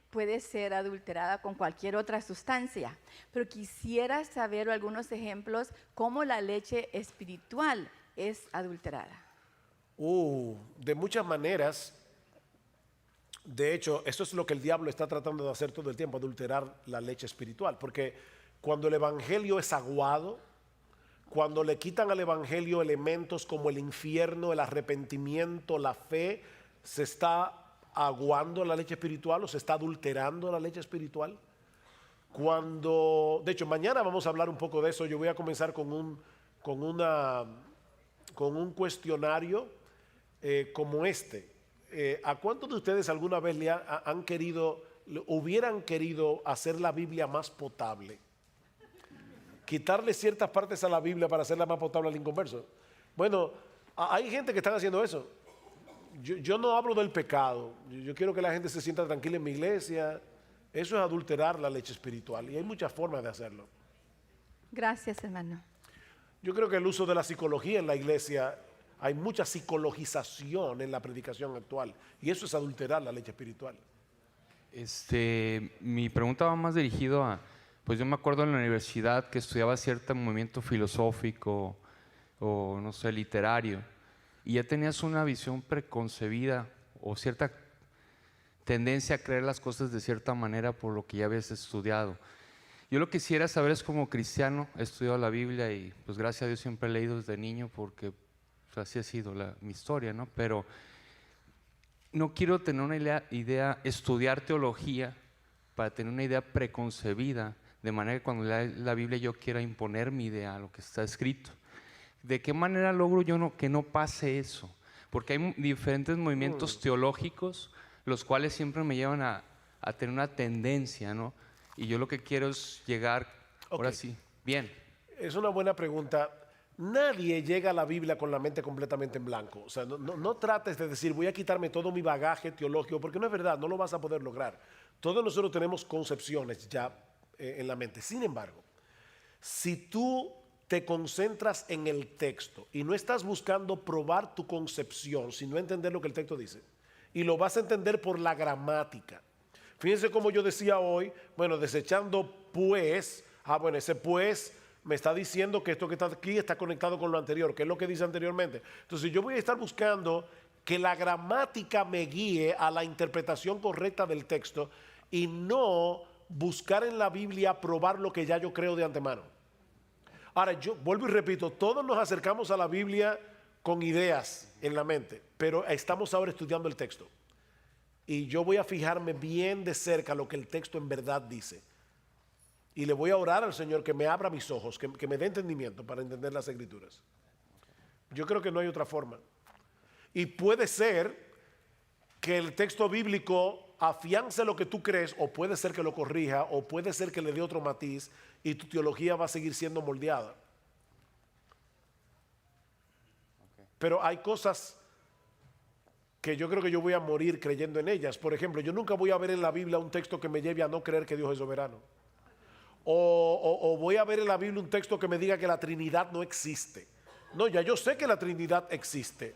puede ser adulterada con cualquier otra sustancia, pero quisiera saber algunos ejemplos cómo la leche espiritual es adulterada. De muchas maneras. De hecho, eso es lo que el diablo está tratando de hacer todo el tiempo, adulterar la leche espiritual. Porque cuando el evangelio es aguado, cuando le quitan al evangelio elementos como el infierno, el arrepentimiento, la fe, se está aguando la leche espiritual o se está adulterando la leche espiritual. De hecho, mañana vamos a hablar un poco de eso. Yo voy a comenzar con un cuestionario como este. ¿A cuántos de ustedes alguna vez hubieran querido hacer la Biblia más potable? Quitarle ciertas partes a la Biblia para hacerla más potable al inconverso. Bueno, hay gente que están haciendo eso. Yo no hablo del pecado. Yo quiero que la gente se sienta tranquila en mi iglesia. Eso es adulterar la leche espiritual y hay muchas formas de hacerlo. Gracias, hermano. Yo creo que el uso de la psicología en la iglesia, hay mucha psicologización en la predicación actual y eso es adulterar la leche espiritual. Mi pregunta va más dirigido a, pues yo me acuerdo en la universidad que estudiaba cierto movimiento filosófico o no sé, literario y ya tenías una visión preconcebida o cierta tendencia a creer las cosas de cierta manera por lo que ya habías estudiado. Yo lo que quisiera saber es, como cristiano, he estudiado la Biblia y pues gracias a Dios siempre he leído desde niño porque pues, así ha sido mi historia, ¿no? Pero no quiero tener una idea, estudiar teología para tener una idea preconcebida, de manera que cuando lea la Biblia yo quiera imponer mi idea a lo que está escrito. ¿De qué manera logro yo que no pase eso? Porque hay diferentes movimientos teológicos, los cuales siempre me llevan a tener una tendencia, ¿no? Y yo lo que quiero es llegar, ahora sí, bien. Es una buena pregunta. Nadie llega a la Biblia con la mente completamente en blanco. O sea, no trates de decir, voy a quitarme todo mi bagaje teológico, porque no es verdad, no lo vas a poder lograr. Todos nosotros tenemos concepciones ya en la mente. Sin embargo, si tú te concentras en el texto y no estás buscando probar tu concepción, sino entender lo que el texto dice, y lo vas a entender por la gramática. Fíjense como yo decía hoy, bueno, desechando pues, bueno, ese pues me está diciendo que esto que está aquí está conectado con lo anterior, que es lo que dice anteriormente. Entonces yo voy a estar buscando que la gramática me guíe a la interpretación correcta del texto y no buscar en la Biblia probar lo que ya yo creo de antemano. Ahora, yo vuelvo y repito, todos nos acercamos a la Biblia con ideas en la mente, pero estamos ahora estudiando el texto. Y yo voy a fijarme bien de cerca lo que el texto en verdad dice. Y le voy a orar al Señor que me abra mis ojos, que me dé entendimiento para entender las Escrituras. Yo creo que no hay otra forma. Y puede ser que el texto bíblico afiance lo que tú crees, o puede ser que lo corrija, o puede ser que le dé otro matiz, y tu teología va a seguir siendo moldeada. Pero hay cosas que yo creo que yo voy a morir creyendo en ellas. Por ejemplo, yo nunca voy a ver en la Biblia un texto que me lleve a no creer que Dios es soberano. O voy a ver en la Biblia un texto que me diga que la Trinidad no existe. No, ya yo sé que la Trinidad existe.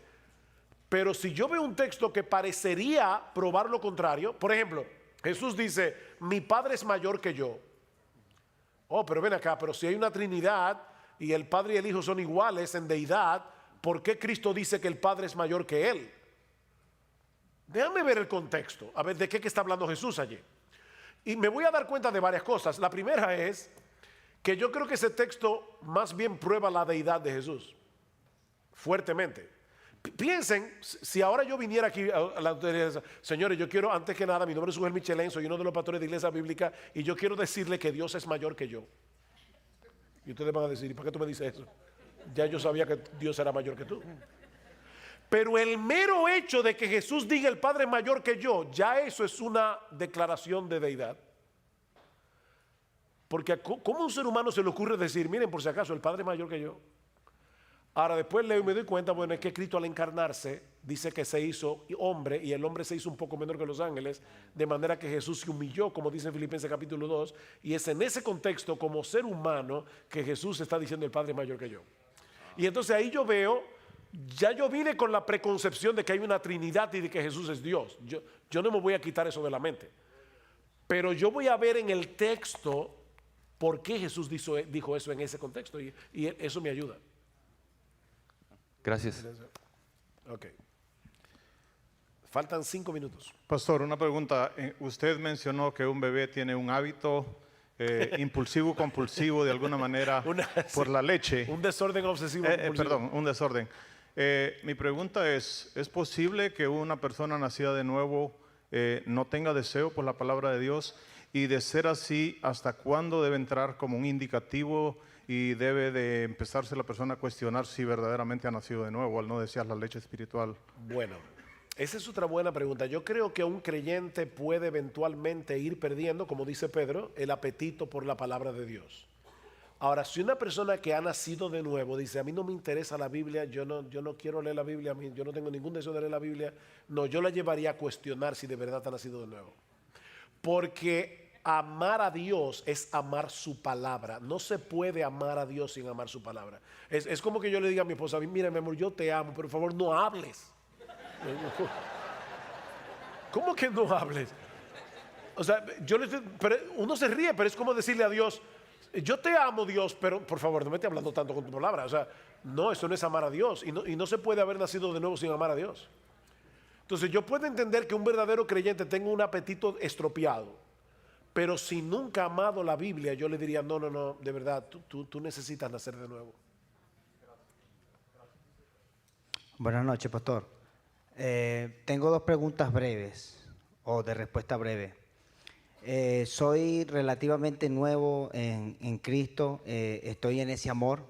Pero si yo veo un texto que parecería probar lo contrario, por ejemplo, Jesús dice, mi Padre es mayor que yo. Oh, pero ven acá, pero si hay una Trinidad y el Padre y el Hijo son iguales en deidad, ¿por qué Cristo dice que el Padre es mayor que Él? Déjame ver el contexto, a ver de qué está hablando Jesús allí. Y me voy a dar cuenta de varias cosas. La primera es que yo creo que ese texto más bien prueba la deidad de Jesús, fuertemente. Piensen, si ahora yo viniera aquí a la autoridad, señores, yo quiero, antes que nada, mi nombre es Ugel Michelén, soy uno de los pastores de Iglesia Bíblica, y yo quiero decirle que Dios es mayor que yo. Y ustedes van a decir, ¿y por qué tú me dices eso? Ya yo sabía que Dios era mayor que tú. Pero el mero hecho de que Jesús diga el Padre es mayor que yo, ya eso es una declaración de deidad. Porque ¿cómo a un ser humano se le ocurre decir, miren, por si acaso, el Padre es mayor que yo? Ahora después leo y me doy cuenta, bueno, es que Cristo al encarnarse dice que se hizo hombre, y el hombre se hizo un poco menor que los ángeles, de manera que Jesús se humilló, como dice en Filipenses capítulo 2, y es en ese contexto, como ser humano, que Jesús está diciendo el Padre es mayor que yo. Y entonces ahí yo veo, ya yo vine con la preconcepción de que hay una Trinidad y de que Jesús es Dios. Yo no me voy a quitar eso de la mente. Pero yo voy a ver en el texto por qué Jesús dijo eso en ese contexto, y eso me ayuda. Gracias. Ok. Faltan 5 minutos. Pastor, una pregunta. Usted mencionó que un bebé tiene un hábito impulsivo, compulsivo, de alguna manera, por la leche. Un desorden obsesivo. Perdón, un desorden. Mi pregunta ¿es posible que una persona nacida de nuevo no tenga deseo por la palabra de Dios? Y de ser así, ¿hasta cuándo debe entrar como un indicativo y debe de empezarse la persona a cuestionar si verdaderamente ha nacido de nuevo al no desear la leche espiritual? Bueno, esa es otra buena pregunta. Yo creo que un creyente puede eventualmente ir perdiendo, como dice Pedro, el apetito por la palabra de Dios. Ahora, si una persona que ha nacido de nuevo dice, a mí no me interesa la Biblia, yo no quiero leer la Biblia, yo no tengo ningún deseo de leer la Biblia, no, yo la llevaría a cuestionar si de verdad ha nacido de nuevo. Porque amar a Dios es amar su palabra. No se puede amar a Dios sin amar su palabra. Es como que yo le diga a mi esposa, mira, mi amor, yo te amo, pero por favor no hables. ¿Cómo que no hables? O sea, pero uno se ríe, pero es como decirle a Dios, Yo te amo, Dios, pero por favor, no me estés hablando tanto con tu palabra. O sea, no, eso no es amar a Dios. Y no se puede haber nacido de nuevo sin amar a Dios. Entonces, yo puedo entender que un verdadero creyente tenga un apetito estropeado. Pero si nunca ha amado la Biblia, yo le diría, no, de verdad, tú necesitas nacer de nuevo. Buenas noches, pastor. Tengo dos preguntas breves, o de respuesta breve. Soy relativamente nuevo en Cristo, estoy en ese amor,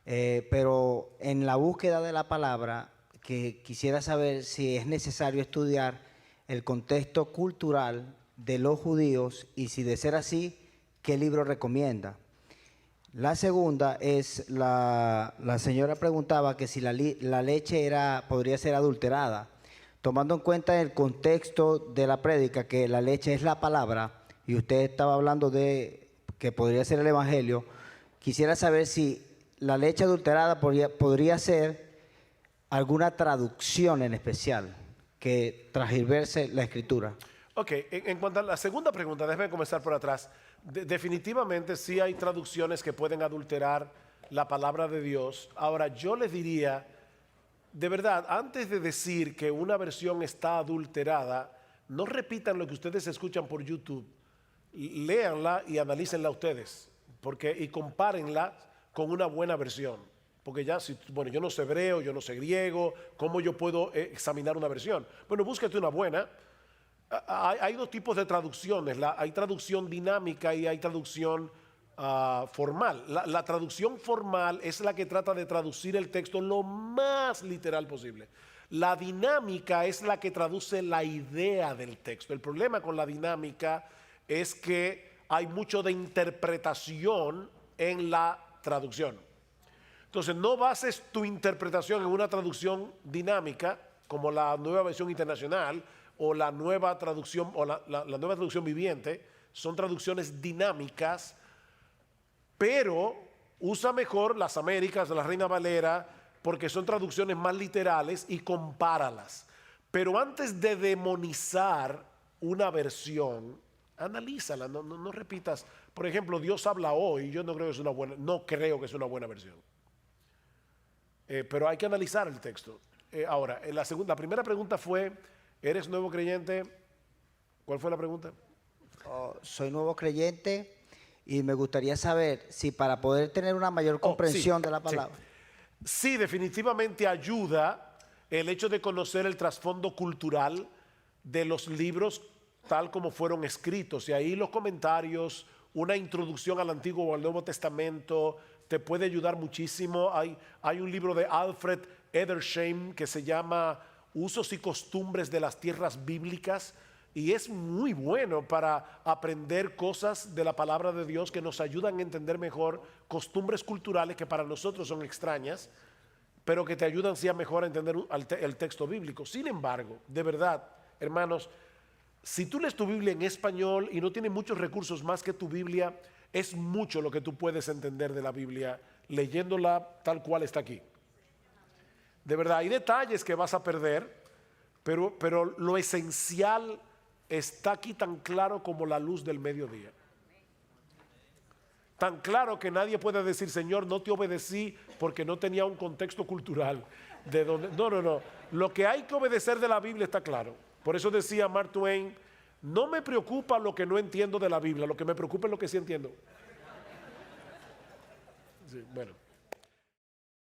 pero en la búsqueda de la palabra, que quisiera saber si es necesario estudiar el contexto cultural de los judíos y si de ser así, ¿qué libro recomienda? La segunda es, la señora preguntaba que si la leche podría ser adulterada. Tomando en cuenta el contexto de la prédica, que la leche es la palabra, y usted estaba hablando de que podría ser el evangelio, quisiera saber si la leche adulterada podría ser alguna traducción en especial que transgiverse la escritura. Ok, en cuanto a la segunda pregunta, déjeme comenzar por atrás. Definitivamente sí hay traducciones que pueden adulterar la palabra de Dios. Ahora, yo les diría, de verdad, antes de decir que una versión está adulterada, no repitan lo que ustedes escuchan por YouTube. Léanla y analícenla ustedes, y compárenla con una buena versión. Porque ya, yo no sé hebreo, yo no sé griego, ¿cómo yo puedo examinar una versión? Bueno, búsquete una buena. Hay dos tipos de traducciones, hay traducción dinámica y hay traducción formal. La traducción formal es la que trata de traducir el texto lo más literal posible. La dinámica es la que traduce la idea del texto. El problema con la dinámica es que hay mucho de interpretación en la traducción. Entonces, no bases tu interpretación en una traducción dinámica, como la Nueva Versión Internacional, o la nueva traducción, o la nueva traducción viviente. Son traducciones dinámicas, pero usa mejor las Américas, la Reina Valera, porque son traducciones más literales, y compáralas. Pero antes de demonizar una versión, analízala, no repitas. Por ejemplo, Dios habla hoy, yo no creo que es una buena versión. Pero hay que analizar el texto. Ahora, la primera pregunta fue, ¿eres nuevo creyente? ¿Cuál fue la pregunta? Soy nuevo creyente y me gustaría saber si para poder tener una mayor comprensión de la palabra. Sí, definitivamente ayuda el hecho de conocer el trasfondo cultural de los libros tal como fueron escritos. Y ahí los comentarios, una introducción al Antiguo o al Nuevo Testamento, te puede ayudar muchísimo. Hay un libro de Alfred Edersheim que se llama Usos y costumbres de las tierras bíblicas, y es muy bueno para aprender cosas de la palabra de Dios que nos ayudan a entender mejor costumbres culturales que para nosotros son extrañas, pero que te ayudan sí a mejor a entender el texto bíblico. Sin embargo, de verdad, hermanos, si tú lees tu Biblia en español y no tienes muchos recursos más que tu Biblia, es mucho lo que tú puedes entender de la Biblia leyéndola tal cual está aquí. De verdad, hay detalles que vas a perder, pero lo esencial está aquí tan claro como la luz del mediodía. Tan claro que nadie puede decir, Señor, no te obedecí porque no tenía un contexto cultural. No. Lo que hay que obedecer de la Biblia está claro. Por eso decía Mark Twain, no me preocupa lo que no entiendo de la Biblia, lo que me preocupa es lo que sí entiendo. Sí, bueno.